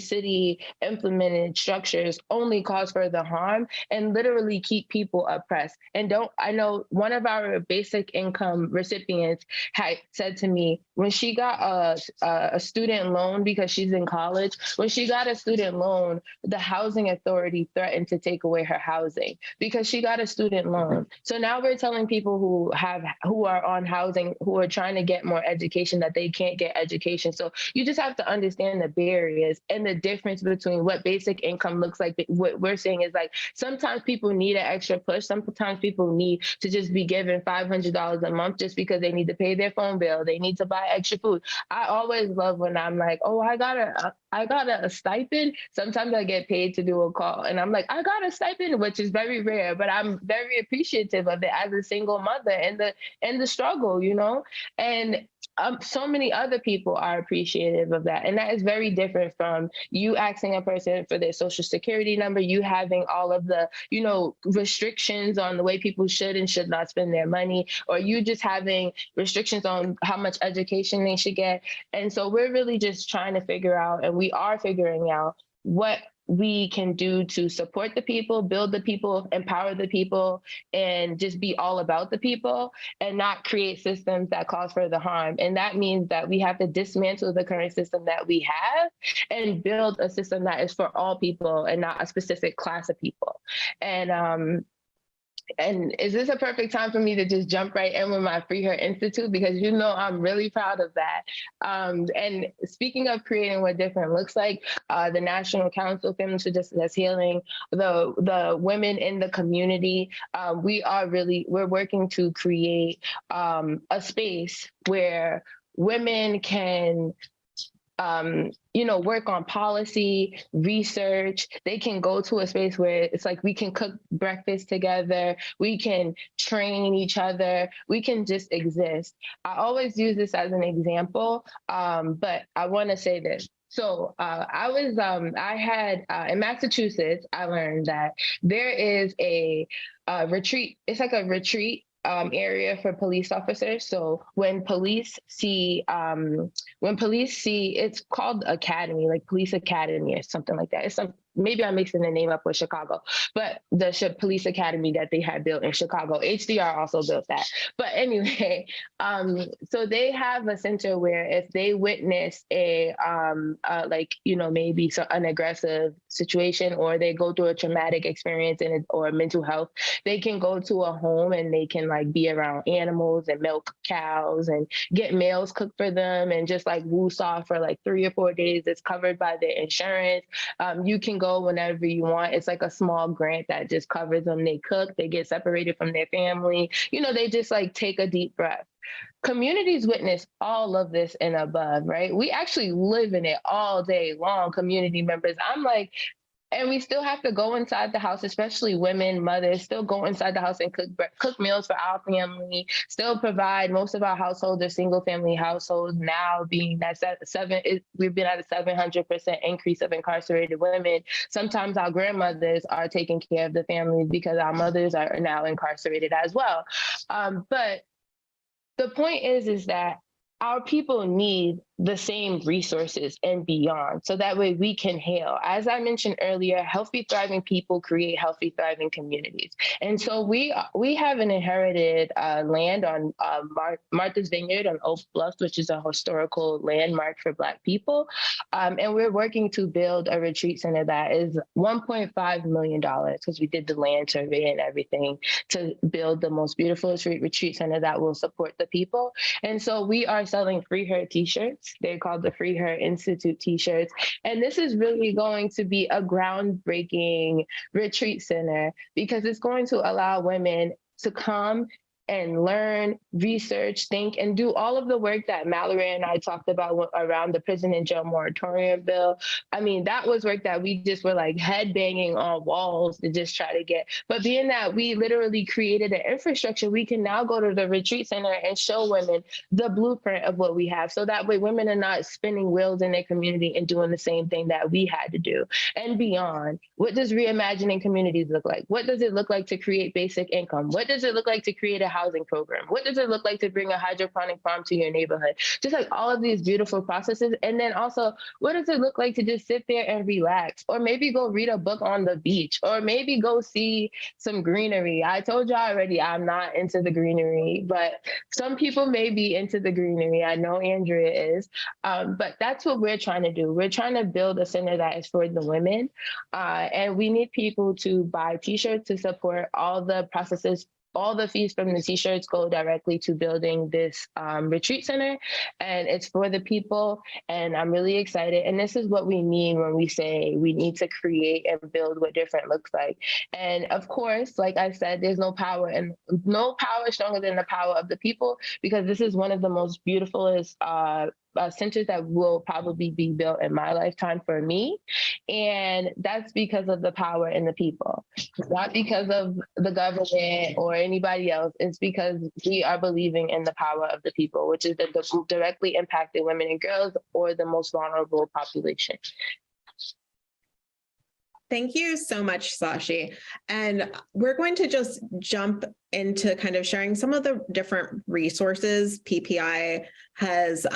city implemented structures only cause further harm and literally keep people oppressed. And I know one of our basic income recipients had said to me, when she got a student loan, because she's in college, when she got a student loan, the housing authority threatened to take away her housing because she got a student loan. So now we're telling people who are on housing, who are trying to get more education, that they can't get education. So you just have to understand the areas. And the difference between what basic income looks like, what we're saying is like, sometimes people need an extra push. Sometimes people need to just be given $500 a month just because they need to pay their phone bill. They need to buy extra food. I always love when I'm like, oh, I got a stipend. Sometimes I get paid to do a call and I'm like, I got a stipend, which is very rare, but I'm very appreciative of it as a single mother and the struggle, you know? And so many other people are appreciative of that. And that is very different from you asking a person for their social security number, you having all of the, you know, restrictions on the way people should and should not spend their money, or you just having restrictions on how much education they should get. And so we're really just trying to figure out, and we are figuring out what we can do to support the people, build the people, empower the people, and just be all about the people and not create systems that cause further harm. And that means that we have to dismantle the current system that we have and build a system that is for all people and not a specific class of people. And is this a perfect time for me to just jump right in with my Free Her Institute? Because you know I'm really proud of that. And speaking of creating what different looks like, the National Council Feminist for Justice Healing, the women in the community, we're working to create a space where women can work on policy, research. They can go to a space where it's like we can cook breakfast together, we can train each other, we can just exist. I always use this as an example, but I want to say this. So in Massachusetts, I learned that there is a retreat. It's like a retreat area for police officers. So when police see, it's called Academy, like Police Academy or something like that. Maybe I'm mixing the name up with Chicago, but the police academy that they had built in Chicago, HDR also built that. But anyway, so they have a center where if they witness maybe an aggressive situation, or they go through a traumatic experience or mental health, they can go to a home and they can like be around animals and milk cows and get meals cooked for them and just like woosah for like 3 or 4 days. It's covered by their insurance. You can go whenever you want. It's like a small grant that just covers them. They cook, they get separated from their family. They just like take a deep breath. Communities witness all of this and above, right? We actually live in it all day long, community members. I'm like, and we still have to go inside the house, especially women, mothers, still go inside the house and cook meals for our family, still provide. Most of our households are single family households now, being that we've been at a 700% increase of incarcerated women. Sometimes our grandmothers are taking care of the family because our mothers are now incarcerated as well. But the point is that our people need the same resources and beyond, so that way we can heal. As I mentioned earlier, healthy, thriving people create healthy, thriving communities. And so we have an inherited land on Martha's Vineyard on Oak Bluffs, which is a historical landmark for Black people. And we're working to build a retreat center that is $1.5 million, because we did the land survey and everything to build the most beautiful retreat center that will support the people. And so we are selling Free Her t-shirts. They're called the Free Her Institute t-shirts. And this is really going to be a groundbreaking retreat center, because it's going to allow women to come and learn, research, think, and do all of the work that Mallory and I talked about around the prison and jail moratorium bill. I mean, that was work that we just were like head banging on walls to just try to get. But being that we literally created an infrastructure, we can now go to the retreat center and show women the blueprint of what we have. So that way women are not spinning wheels in their community and doing the same thing that we had to do and beyond. What does reimagining communities look like? What does it look like to create basic income? What does it look like to create a housing program? What does it look like to bring a hydroponic farm to your neighborhood? Just like all of these beautiful processes. And then also, what does it look like to just sit there and relax, or maybe go read a book on the beach, or maybe go see some greenery? I told you already, I'm not into the greenery, but some people may be into the greenery. I know Andrea is, but that's what we're trying to do. We're trying to build a center that is for the women, and we need people to buy t-shirts to support all the processes all the fees from the t-shirts go directly to building this retreat center, and it's for the people. And I'm really excited. And this is what we mean when we say we need to create and build what different looks like. And of course, like I said, there's no power stronger than the power of the people, because this is one of the most beautifulest centers that will probably be built in my lifetime for me. And that's because of the power in the people, not because of the government or anybody else. It's because we are believing in the power of the people, which is the directly impacted women and girls, or the most vulnerable population. Thank you so much, Sashi. And we're going to just jump into kind of sharing some of the different resources PPI has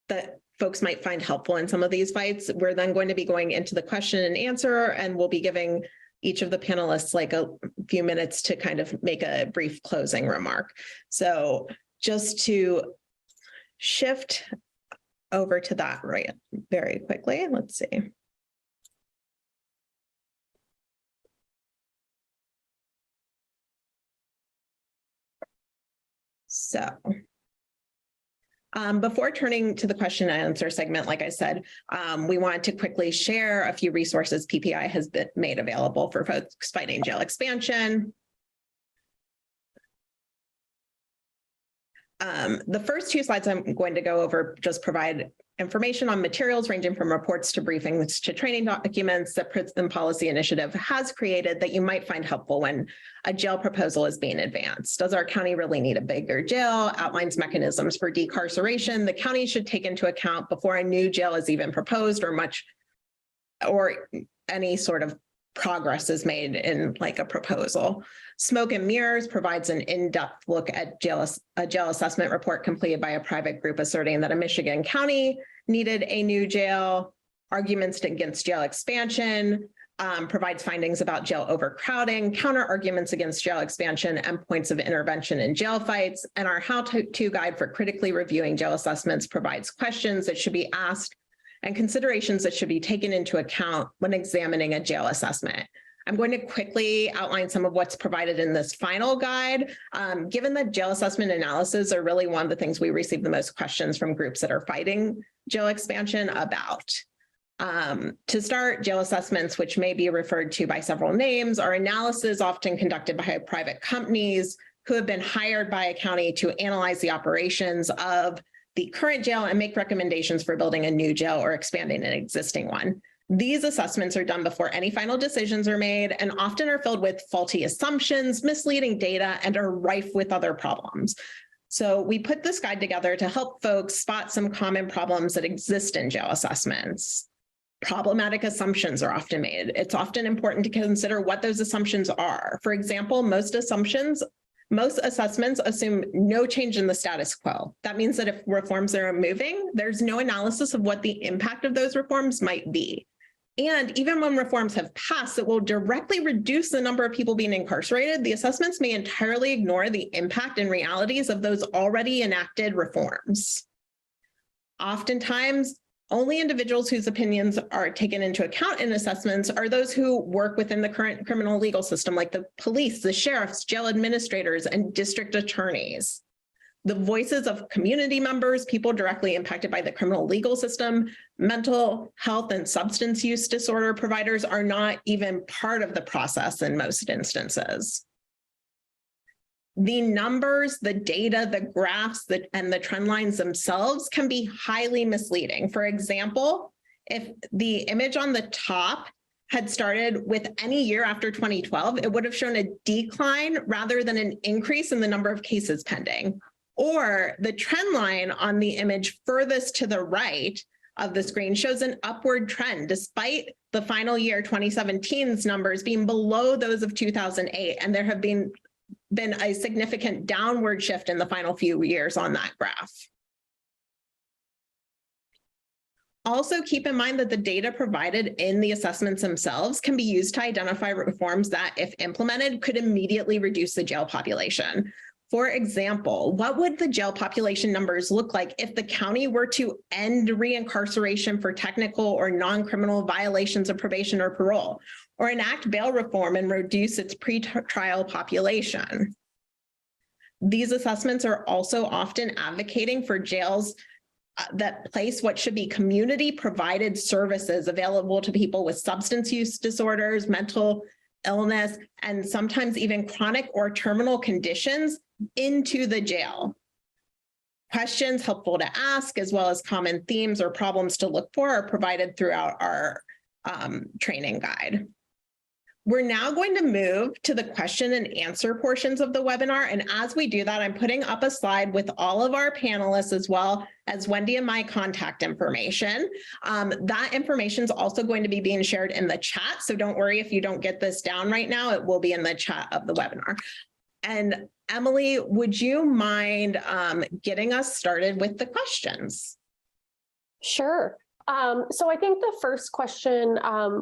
that folks might find helpful in some of these fights. We're then going to be going into the question and answer, and we'll be giving each of the panelists like a few minutes to kind of make a brief closing remark. So just to shift over to that right very quickly, let's see. So before turning to the question and answer segment, like I said, we wanted to quickly share a few resources PPI has been made available for folks fighting jail expansion. The first two slides I'm going to go over just provide information on materials ranging from reports to briefings to training documents that Prison Policy Initiative has created that you might find helpful when a jail proposal is being advanced. Does our county really need a bigger jail? Outlines mechanisms for decarceration the county should take into account before a new jail is even proposed, or any sort of progress is made in like a proposal. Smoke and Mirrors provides an in-depth look at a jail assessment report completed by a private group asserting that a Michigan county needed a new jail. Arguments against jail expansion provides findings about jail overcrowding, counter arguments against jail expansion, and points of intervention in jail fights. And our how-to guide for critically reviewing jail assessments provides questions that should be asked and considerations that should be taken into account when examining a jail assessment. I'm going to quickly outline some of what's provided in this final guide. Given that jail assessment analysis are really one of the things we receive the most questions from groups that are fighting jail expansion about. To start, jail assessments, which may be referred to by several names, are analyses often conducted by private companies who have been hired by a county to analyze the operations of the current jail and make recommendations for building a new jail or expanding an existing one. These assessments are done before any final decisions are made and often are filled with faulty assumptions, misleading data, and are rife with other problems. So we put this guide together to help folks spot some common problems that exist in jail assessments. Problematic assumptions are often made. It's often important to consider what those assumptions are. For example, most assessments assume no change in the status quo. That means that if reforms are moving, there's no analysis of what the impact of those reforms might be. And even when reforms have passed that will directly reduce the number of people being incarcerated, the assessments may entirely ignore the impact and realities of those already enacted reforms. Oftentimes, only individuals whose opinions are taken into account in assessments are those who work within the current criminal legal system, like the police, the sheriffs, jail administrators, and district attorneys. The voices of community members, people directly impacted by the criminal legal system, mental health and substance use disorder providers are not even part of the process in most instances. The numbers, the data, the graphs, and the trend lines themselves can be highly misleading. For example, if the image on the top had started with any year after 2012, it would have shown a decline rather than an increase in the number of cases pending. Or the trend line on the image furthest to the right of the screen shows an upward trend, despite the final year 2017's numbers being below those of 2008, and there have been a significant downward shift in the final few years on that graph. Also, keep in mind that the data provided in the assessments themselves can be used to identify reforms that, if implemented, could immediately reduce the jail population. For example, what would the jail population numbers look like if the county were to end reincarceration for technical or non-criminal violations of probation or parole, or enact bail reform and reduce its pretrial population? These assessments are also often advocating for jails that place what should be community provided services available to people with substance use disorders, mental illness, and sometimes even chronic or terminal conditions into the jail. Questions helpful to ask, as well as common themes or problems to look for, are provided throughout our training guide. We're now going to move to the question and answer portions of the webinar. And as we do that, I'm putting up a slide with all of our panelists, as well as Wendy and my contact information. That information is also going to be being shared in the chat. So don't worry if you don't get this down right now, it will be in the chat of the webinar. And Emily, would you mind getting us started with the questions? Sure. So I think the first question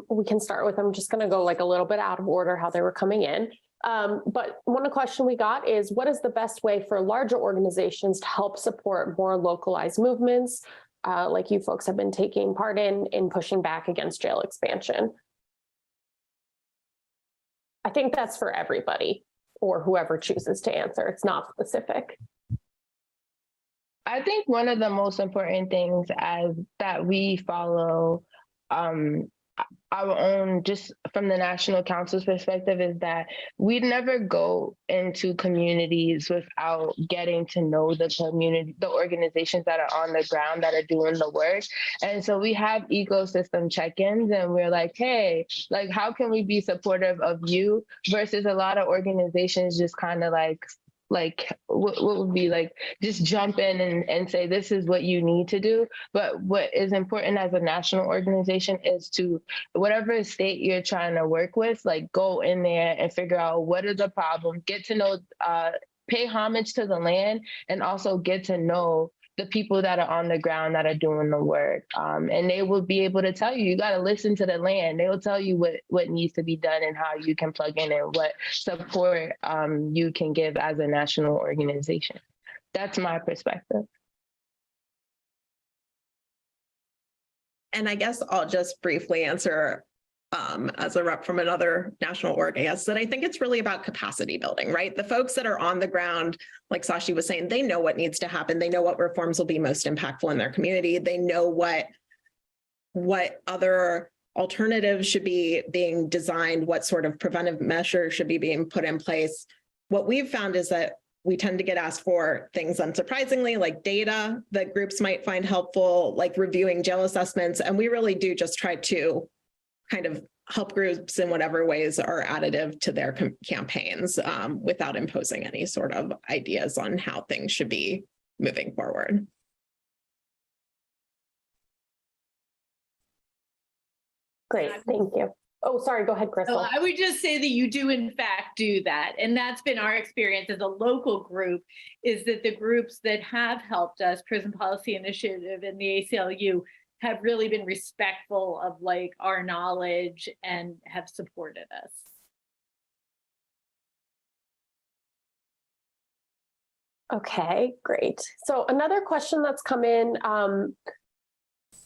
we can start with, I'm just going to go like a little bit out of order how they were coming in. But one question we got is, what is the best way for larger organizations to help support more localized movements like you folks have been taking part in pushing back against jail expansion? I think that's for everybody or whoever chooses to answer. It's not specific. I think one of the most important things as that we follow our own, just from the National Council's perspective, is that we'd never go into communities without getting to know the community, the organizations that are on the ground that are doing the work. And so we have ecosystem check-ins, and we're like, hey, like, how can we be supportive of you? Versus a lot of organizations just kind of like what would be like, just jump in and say, this is what you need to do. But what is important as a national organization is to, whatever state you're trying to work with, like, go in there and figure out what are the problems, get to know, pay homage to the land, and also get to know the people that are on the ground that are doing the work. And they will be able to tell you, you got to listen to the land. They will tell you what needs to be done and how you can plug in and what support you can give as a national organization. That's my perspective. And I guess I'll just briefly answer as a rep from another national org, I guess, that I think it's really about capacity building, right? The folks that are on the ground, like Sashi was saying, they know what needs to happen. They know what reforms will be most impactful in their community. They know what other alternatives should be being designed, what sort of preventive measures should be being put in place. What we've found is that we tend to get asked for things, unsurprisingly, like data that groups might find helpful, like reviewing jail assessments. And we really do just try to kind of help groups in whatever ways are additive to their campaigns without imposing any sort of ideas on how things should be moving forward. Great, thank you. Oh, sorry, go ahead, Crystal. So I would just say that you do in fact do that. And that's been our experience as a local group, is that the groups that have helped us, Prison Policy Initiative and the ACLU, have really been respectful of like our knowledge and have supported us. Okay, great. So another question that's come in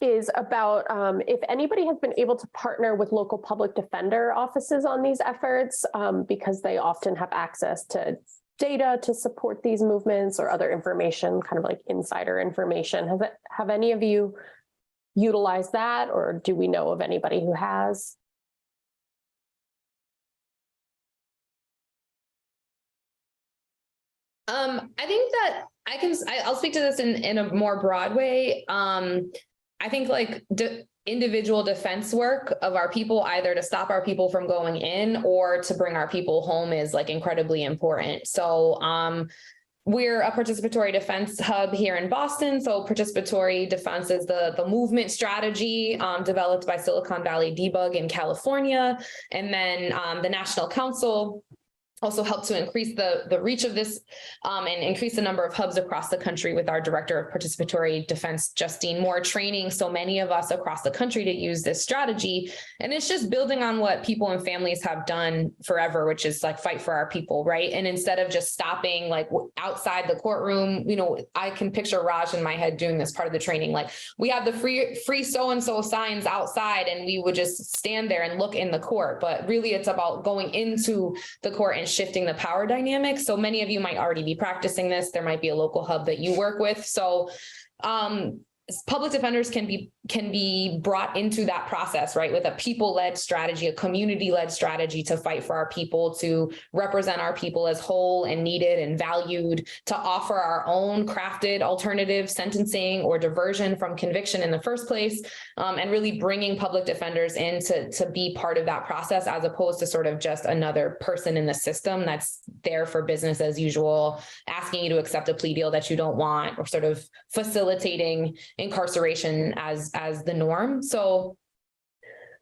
is about if anybody has been able to partner with local public defender offices on these efforts, because they often have access to data to support these movements or other information, kind of like insider information. Have any of you utilized that, or do we know of anybody who has? I think that I'll speak to this in a more broad way. I think like individual defense work of our people, either to stop our people from going in or to bring our people home, is like incredibly important. So we're a participatory defense hub here in Boston. So participatory defense is the movement strategy developed by Silicon Valley Debug in California. And then the National Council also helped to increase the reach of this and increase the number of hubs across the country with our Director of Participatory Defense, Justine Moore, training so many of us across the country to use this strategy. And it's just building on what people and families have done forever, which is like fight for our people, right? And instead of just stopping like outside the courtroom, you know, I can picture Raj in my head doing this part of the training. Like we have the free so-and-so signs outside and we would just stand there and look in the court. But really it's about going into the court and shifting the power dynamic. So many of you might already be practicing this. There might be a local hub that you work with. So public defenders can be brought into that process, right? With a people-led strategy, a community-led strategy to fight for our people, to represent our people as whole and needed and valued, to offer our own crafted alternative sentencing or diversion from conviction in the first place, and really bringing public defenders in to be part of that process, as opposed to sort of just another person in the system that's there for business as usual, asking you to accept a plea deal that you don't want, or sort of facilitating incarceration as the norm. So,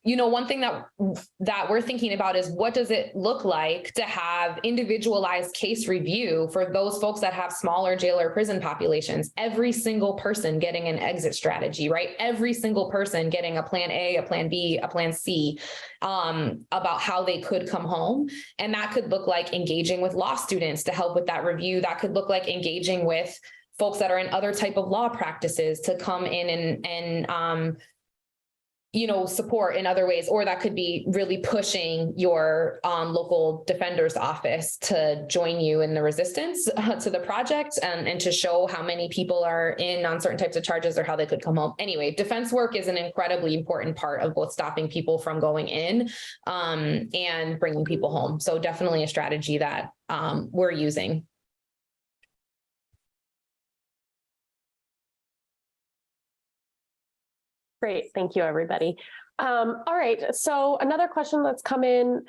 one thing that we're thinking about is, what does it look like to have individualized case review for those folks that have smaller jail or prison populations? Every single person getting an exit strategy, right? Every single person getting a plan A, a plan B, a plan C, about how they could come home. And that could look like engaging with law students to help with that review. That could look like engaging with folks that are in other type of law practices to come in and support in other ways. Or that could be really pushing your local defender's office to join you in the resistance to the project, and to show how many people are in on certain types of charges or how they could come home. Anyway, defense work is an incredibly important part of both stopping people from going in and bringing people home. So definitely a strategy that we're using. Great, thank you, everybody. All right, so another question that's come in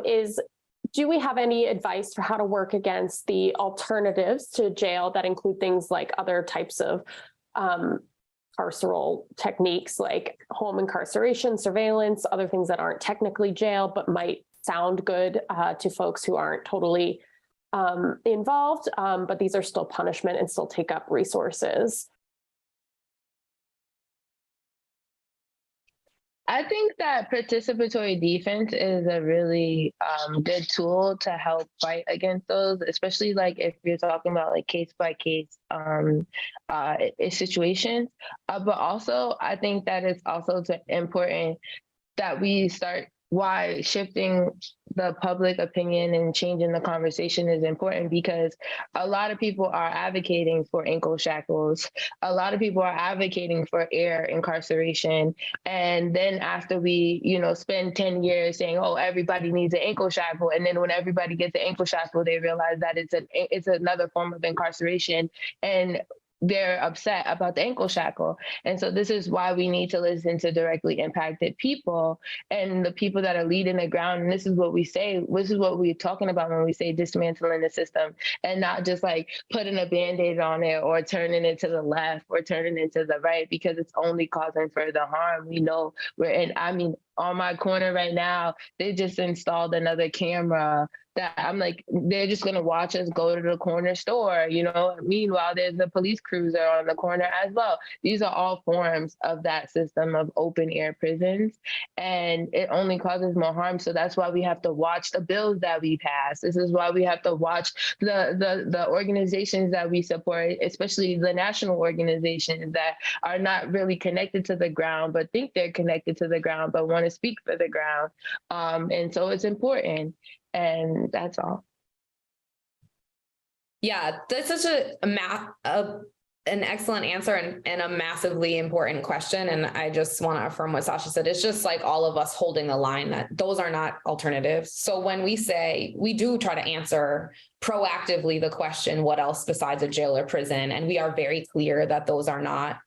is, do we have any advice for how to work against the alternatives to jail that include things like other types of carceral techniques like home incarceration, surveillance, other things that aren't technically jail but might sound good to folks who aren't totally involved, but these are still punishment and still take up resources? I think that participatory defense is a really good tool to help fight against those, especially like if you're talking about like case by case situations. But also, I think that it's also important that we start why shifting the public opinion and changing the conversation is important, because a lot of people are advocating for ankle shackles. A lot of people are advocating for air incarceration. And then after we, spend 10 years saying, oh, everybody needs an ankle shackle. And then when everybody gets an ankle shackle, they realize that it's another form of incarceration. And they're upset about the ankle shackle. And so this is why we need to listen to directly impacted people and the people that are leading the ground. And this is what we say, this is what we're talking about when we say dismantling the system, and not just like putting a Band-Aid on it or turning it to the left or turning it to the right, because it's only causing further harm. We know on my corner right now, they just installed another camera that I'm like, they're just going to watch us go to the corner store, Meanwhile, there's a police cruiser on the corner as well. These are all forms of that system of open air prisons, and it only causes more harm. So that's why we have to watch the bills that we pass. This is why we have to watch the organizations that we support, especially the national organizations that are not really connected to the ground, but think they're connected to the ground, but want to speak for the ground. And so it's important. And that's all. Yeah, that's such an excellent answer and a massively important question. And I just want to affirm what Sasha said. It's just like all of us holding the line that those are not alternatives. So when we say, we do try to answer proactively the question, what else besides a jail or prison? And we are very clear that those are not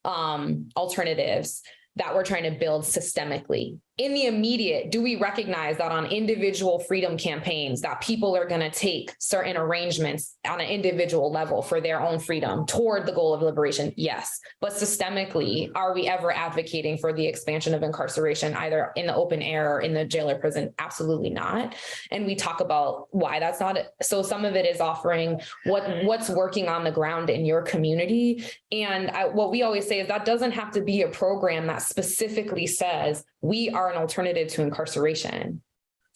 alternatives that we're trying to build systemically. In the immediate, do we recognize that on individual freedom campaigns that people are going to take certain arrangements on an individual level for their own freedom toward the goal of liberation? Yes. But systemically, are we ever advocating for the expansion of incarceration, either in the open air or in the jail or prison? Absolutely not. And we talk about why that's not it. So some of it is offering what's working on the ground in your community. And what we always say is that doesn't have to be a program that specifically says we are an alternative to incarceration.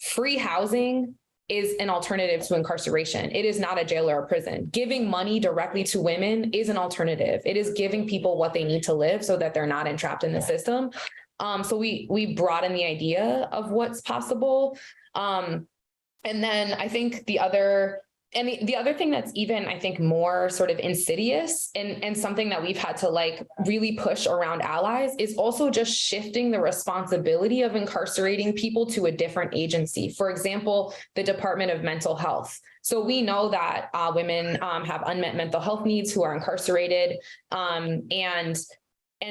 Free housing is an alternative to incarceration. It is not a jail or a prison. Giving money directly to women is an alternative. It is giving people what they need to live so that they're not entrapped in the system. So we broaden the idea of what's possible. And then I think the other thing that's even, I think, more sort of insidious and something that we've had to like really push around allies is also just shifting the responsibility of incarcerating people to a different agency. For example, the Department of Mental Health. So we know that women have unmet mental health needs who are incarcerated, and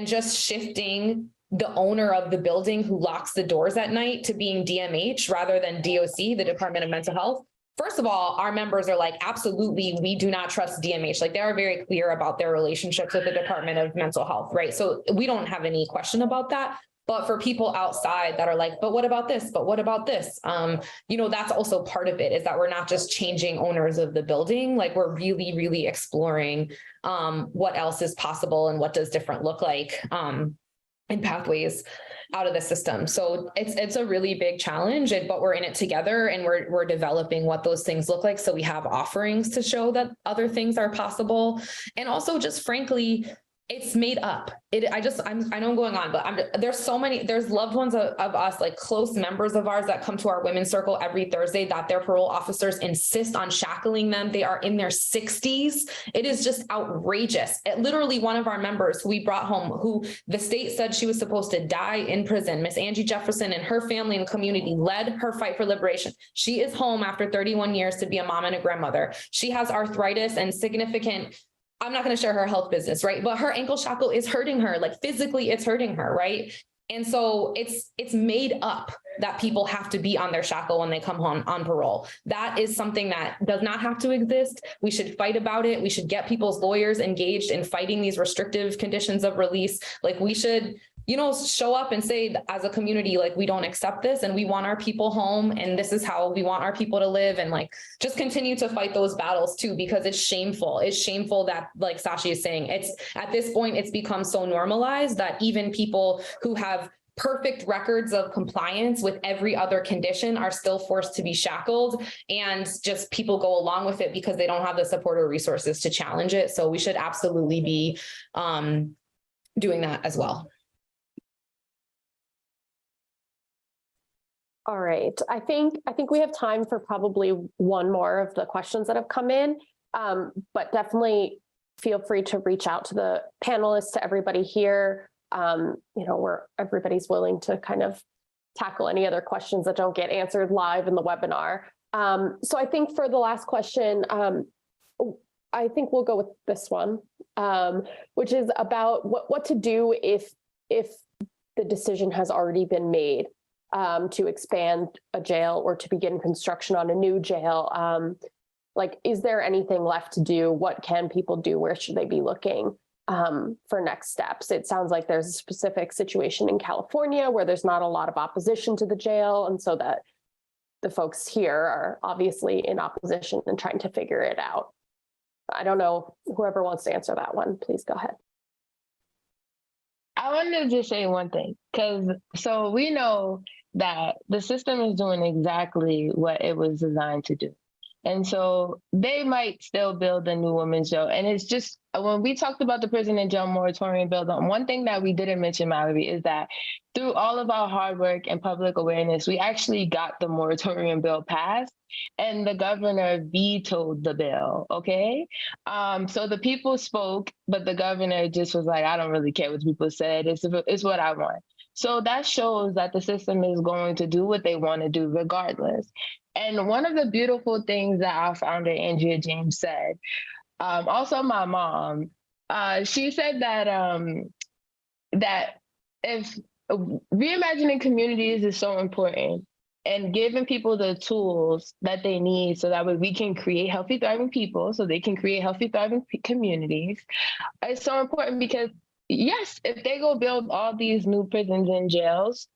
just shifting the owner of the building who locks the doors at night to being DMH rather than DOC, the Department of Mental Health. First of all, our members are like, absolutely, we do not trust DMH. Like, they are very clear about their relationships with the Department of Mental Health, right? So we don't have any question about that. But for people outside that are like, but what about this? But what about this? That's also part of it, is that we're not just changing owners of the building. Like, we're really, really exploring what else is possible and what does different look like and pathways out of the system. So it's a really big challenge, but we're in it together, and we're developing what those things look like. So we have offerings to show that other things are possible. And also, just frankly, it's made up. I know I'm going on, but there's loved ones of us, like close members of ours, that come to our women's circle every Thursday that their parole officers insist on shackling them. They are in their 60s. It is just outrageous. Literally, one of our members who we brought home, who the state said she was supposed to die in prison, Miss Angie Jefferson, and her family and community led her fight for liberation. She is home after 31 years to be a mom and a grandmother. She has arthritis and significant, I'm not going to share her health business, right? But her ankle shackle is hurting her, like physically it's hurting her, right? And so it's made up that people have to be on their shackle when they come home on parole. That is something that does not have to exist. We should fight about it. We should get people's lawyers engaged in fighting these restrictive conditions of release. Like, we should, show up and say, as a community, like, we don't accept this, and we want our people home, and this is how we want our people to live, and like, just continue to fight those battles too, because it's shameful. It's shameful that, like Sashi is saying, it's at this point, it's become so normalized that even people who have perfect records of compliance with every other condition are still forced to be shackled, and just people go along with it because they don't have the support or resources to challenge it. So we should absolutely be doing that as well. All right. I think we have time for probably one more of the questions that have come in, but definitely feel free to reach out to the panelists, to everybody here. Where everybody's willing to kind of tackle any other questions that don't get answered live in the webinar. So I think for the last question, I think we'll go with this one, which is about what to do if the decision has already been made to expand a jail or to begin construction on a new jail. Is there anything left to do? What can people do? Where should they be looking for next steps? It sounds like there's a specific situation in California where there's not a lot of opposition to the jail, and so that the folks here are obviously in opposition and trying to figure it out. I don't know, whoever wants to answer that one, please go ahead. I wanted to just say one thing, so we know that the system is doing exactly what it was designed to do. And so they might still build a new women's jail. And it's just, when we talked about the prison and jail moratorium bill, one thing that we didn't mention, Mallory, is that through all of our hard work and public awareness, we actually got the moratorium bill passed, and the governor vetoed the bill, okay? So the people spoke, but the governor just was like, I don't really care what people said, it's what I want. So that shows that the system is going to do what they want to do regardless. And one of the beautiful things that our founder, Andrea James, said, also my mom, she said that if reimagining communities is so important, and giving people the tools that they need so that way we can create healthy, thriving people, so they can create healthy, thriving communities, it's so important because, yes, if they go build all these new prisons and jails,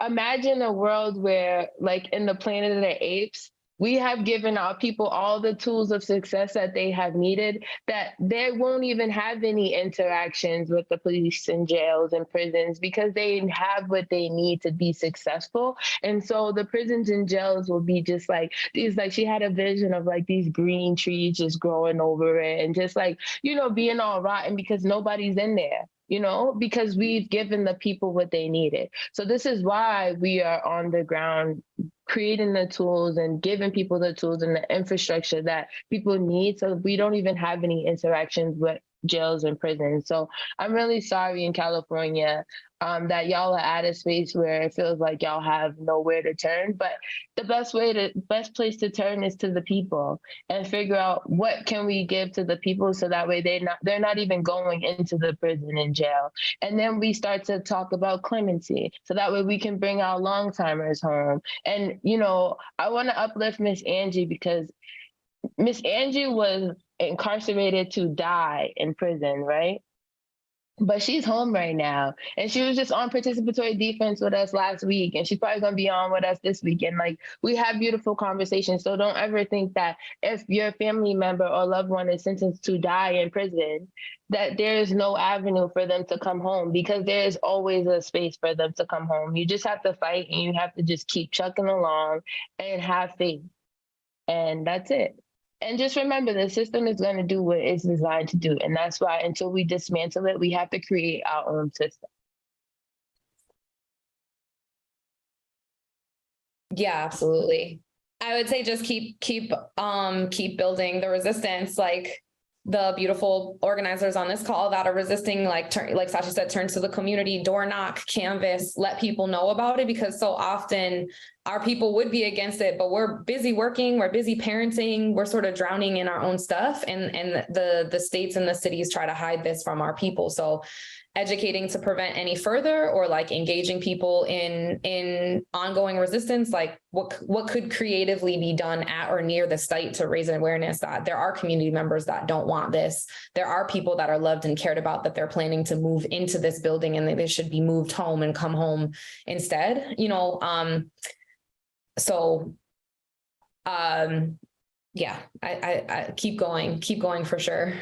imagine a world where, like in the Planet of the Apes, we have given our people all the tools of success that they have needed, that they won't even have any interactions with the police and jails and prisons because they have what they need to be successful. And so the prisons and jails will be just like these, like she had a vision of like these green trees just growing over it and just like, being all rotten because nobody's in there. Because we've given the people what they needed. So this is why we are on the ground creating the tools and giving people the tools and the infrastructure that people need, so we don't even have any interactions with jails and prisons. So I'm really sorry in California that y'all are at a space where it feels like y'all have nowhere to turn. But the best place to turn is to the people and figure out what can we give to the people, so that way they're not even going into the prison and jail. And then we start to talk about clemency, so that way we can bring our long timers home. And I want to uplift Miss Angie, because Miss Angie was incarcerated to die in prison, right? But she's home right now, and she was just on participatory defense with us last week, and she's probably gonna be on with us this week. And like, we have beautiful conversations. So don't ever think that if your family member or loved one is sentenced to die in prison, that there is no avenue for them to come home, because there is always a space for them to come home. You just have to fight, and you have to just keep chugging along and have faith. And that's it. And just remember, the system is going to do what it's designed to do. And that's why until we dismantle it, we have to create our own system. Yeah, absolutely. I would say just keep building the resistance, like the beautiful organizers on this call that are resisting, like Sashi said, turn to the community, door knock, canvas, let people know about it, because so often our people would be against it, but we're busy working, we're busy parenting, we're sort of drowning in our own stuff, and the states and the cities try to hide this from our people. So educating to prevent any further, or like engaging people in ongoing resistance, like what could creatively be done at or near the site to raise awareness that there are community members that don't want this. There are people that are loved and cared about that they're planning to move into this building, and they should be moved home and come home instead, yeah, I keep going for sure.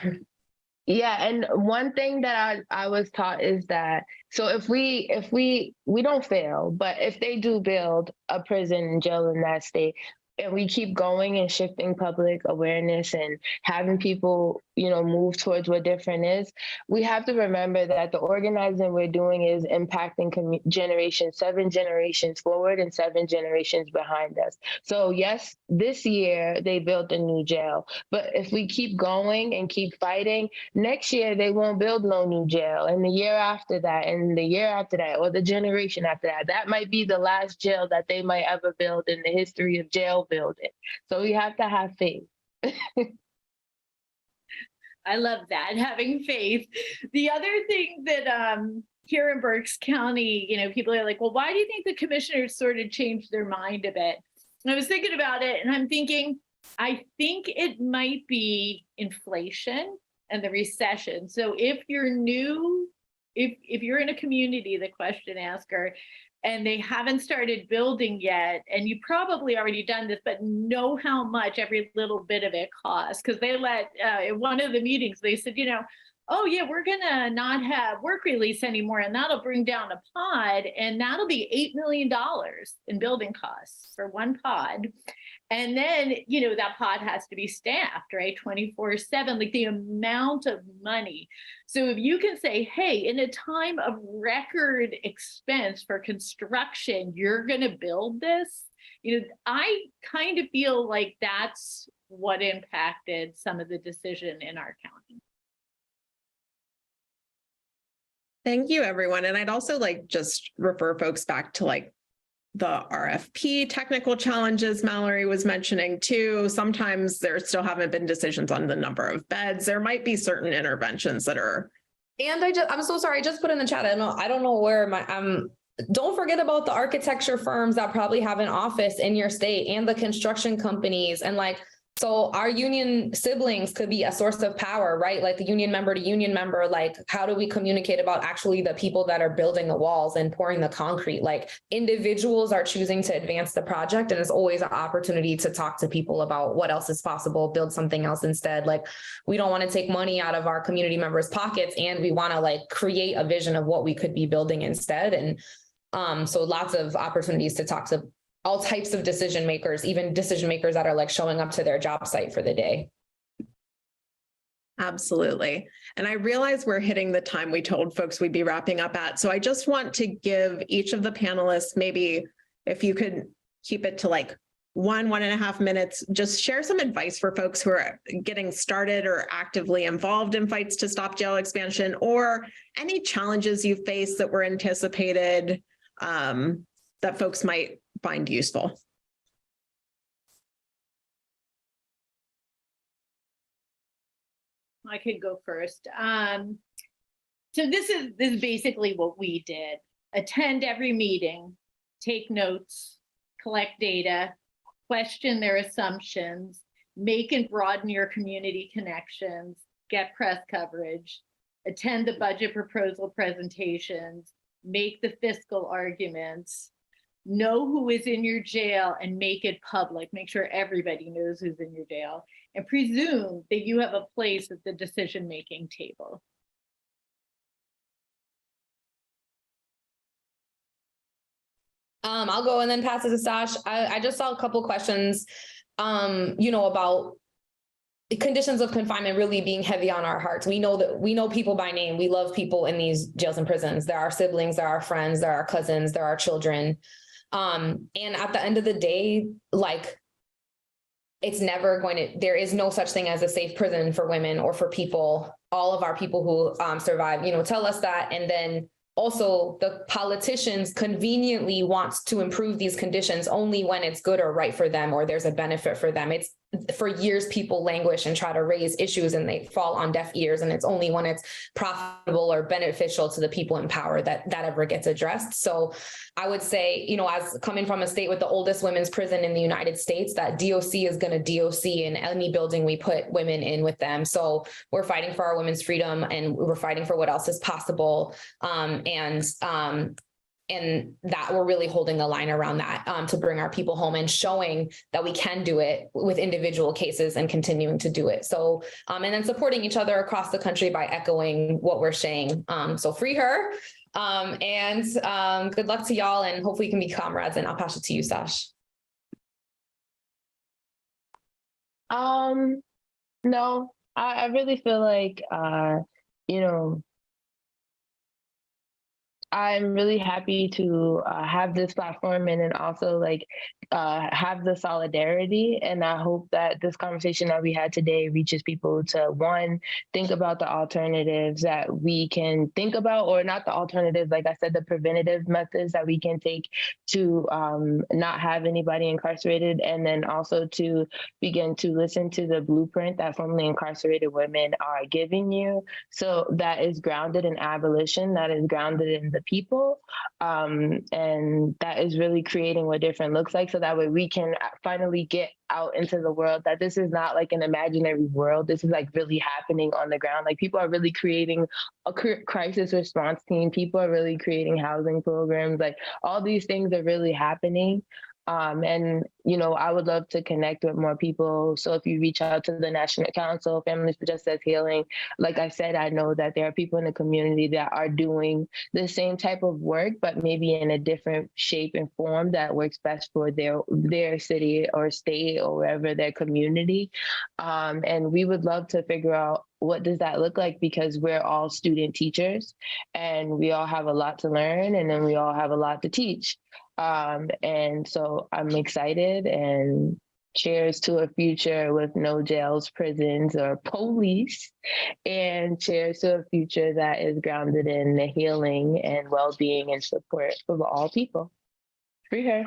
Yeah, and one thing that I was taught is that, so if we don't fail, but if they do build a prison and jail in that state, and we keep going and shifting public awareness and having people, move towards what different is, we have to remember that the organizing we're doing is impacting generations, 7 generations forward and 7 generations behind us. So yes, this year they built a new jail, but if we keep going and keep fighting, next year they won't build no new jail, and the year after that, and the year after that, or the generation after that, that might be the last jail that they might ever build in the history of jail building. So we have to have faith. I love that, having faith. The other thing that here in Berks County, people are like, well, why do you think the commissioners sort of changed their mind a bit? And I was thinking about it, and I'm thinking, I think it might be inflation and the recession. So if you're new, if you're in a community, the question asker, and they haven't started building yet, and you probably already done this, but know how much every little bit of it costs. Because they in one of the meetings, they said, oh yeah, we're gonna not have work release anymore, and that'll bring down a pod, and that'll be $8 million in building costs for one pod. And then, that pod has to be staffed, right? 24/7, like the amount of money. So if you can say, hey, in a time of record expense for construction, you're going to build this, I kind of feel like that's what impacted some of the decision in our county. Thank you, everyone. And I'd also just refer folks back to the RFP technical challenges Mallory was mentioning too. Sometimes there still haven't been decisions on the number of beds. There might be certain interventions that are. And I'm so sorry, I just put in the chat. I don't know where don't forget about the architecture firms that probably have an office in your state, and the construction companies, and so our union siblings could be a source of power, right? Like the union member to union member, how do we communicate about actually the people that are building the walls and pouring the concrete? Individuals are choosing to advance the project, and it's always an opportunity to talk to people about what else is possible, build something else instead. We don't want to take money out of our community members' pockets, and we want to create a vision of what we could be building instead. And so lots of opportunities to talk to all types of decision makers, even decision makers that are showing up to their job site for the day. Absolutely. And I realize we're hitting the time we told folks we'd be wrapping up at. So I just want to give each of the panelists, maybe if you could keep it to like 1.5 minutes. Just share some advice for folks who are getting started or actively involved in fights to stop jail expansion, or any challenges you face that were anticipated that folks might find useful. I could go first. So this is basically what we did. Attend every meeting, take notes, collect data, question their assumptions, make and broaden your community connections, get press coverage, attend the budget proposal presentations, make the fiscal arguments, know who is in your jail and make it public. Make sure everybody knows who's in your jail, and presume that you have a place at the decision-making table. I'll go and then pass it to Sash. I just saw a couple questions, about the conditions of confinement really being heavy on our hearts. We know people by name. We love people in these jails and prisons. They're our siblings, they're our friends, they're our cousins, they're our children. And at the end of the day, like, it's never going to, there is no such thing as a safe prison for women or for people. All of our people who survive, tell us that. And then also the politicians conveniently want to improve these conditions only when it's good or right for them, or there's a benefit for them. It's for years, people languish and try to raise issues and they fall on deaf ears. And it's only when it's profitable or beneficial to the people in power that ever gets addressed. So I would say, as coming from a state with the oldest women's prison in the United States, that DOC is going to DOC in any building we put women in with them. So we're fighting for our women's freedom and we're fighting for what else is possible. And that we're really holding the line around that to bring our people home and showing that we can do it with individual cases and continuing to do it. So, and then supporting each other across the country by echoing what we're saying. So free her, and good luck to y'all, and hopefully you can be comrades, and I'll pass it to you, Sash. No, I really feel like, I'm really happy to have this platform and then also have the solidarity. And I hope that this conversation that we had today reaches people to, one, think about the alternatives that we can think about, or not the alternatives, like I said, the preventative methods that we can take to not have anybody incarcerated. And then also to begin to listen to the blueprint that formerly incarcerated women are giving you. So that is grounded in abolition, that is grounded in the people, and that is really creating what different looks like, so that way we can finally get out into the world that this is not like an imaginary world. This is like really happening on the ground. Like, people are really creating a crisis response team. People are really creating housing programs. Like, all these things are really happening. And, I would love to connect with more people. So if you reach out to the National Council, Families for Justice Healing, like I said, I know that there are people in the community that are doing the same type of work, but maybe in a different shape and form that works best for their city or state or wherever their community. And we would love to figure out what does that look like, because we're all student teachers and we all have a lot to learn, and then we all have a lot to teach. And so I'm excited, and cheers to a future with no jails, prisons, or police, and cheers to a future that is grounded in the healing and well-being and support of all people. Free her.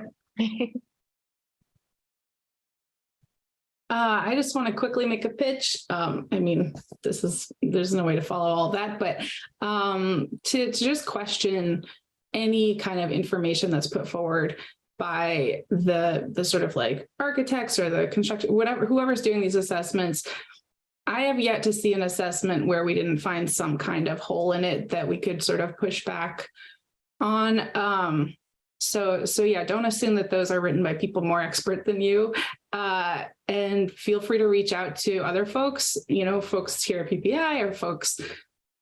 I just want to quickly make a pitch. There's no way to follow all that, but to just question any kind of information that's put forward by the sort of like architects or the construction, whoever's doing these assessments. I have yet to see an assessment where we didn't find some kind of hole in it that we could sort of push back on. So yeah, don't assume that those are written by people more expert than you. And feel free to reach out to other folks, folks here at PPI or folks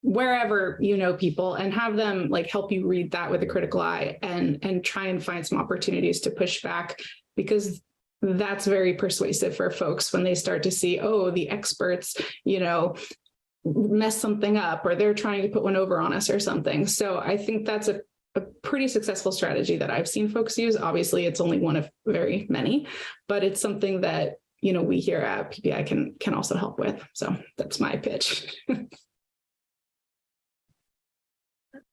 wherever people, and have them help you read that with a critical eye and try and find some opportunities to push back, because that's very persuasive for folks when they start to see, oh, the experts, mess something up, or they're trying to put one over on us or something. So I think that's a a pretty successful strategy that I've seen folks use. Obviously, it's only one of very many, but it's something that, you know, we here at PPI can also help with. So that's my pitch.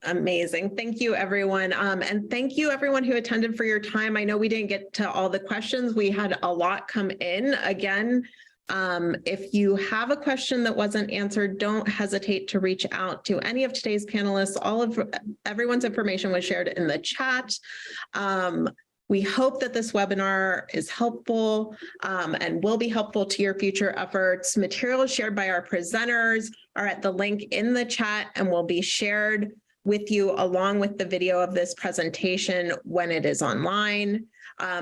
Amazing. Thank you, everyone. And thank you, everyone who attended, for your time. I know we didn't get to all the questions. We had a lot come in. Again, if you have a question that wasn't answered, don't hesitate to reach out to any of today's panelists. Everyone's information was shared in the chat. We hope that this webinar is helpful and will be helpful to your future efforts. Materials shared by our presenters are at the link in the chat and will be shared with you along with the video of this presentation when it is online.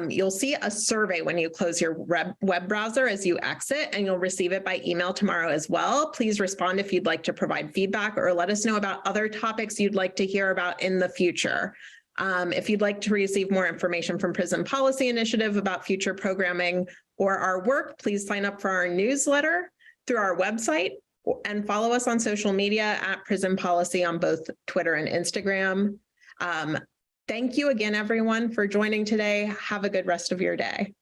You'll see a survey when you close your web browser as you exit, and you'll receive it by email tomorrow as well. Please respond if you'd like to provide feedback or let us know about other topics you'd like to hear about in the future. If you'd like to receive more information from Prison Policy Initiative about future programming or our work, please sign up for our newsletter through our website and follow us on social media at Prison Policy on both Twitter and Instagram. Thank you again, everyone, for joining today. Have a good rest of your day.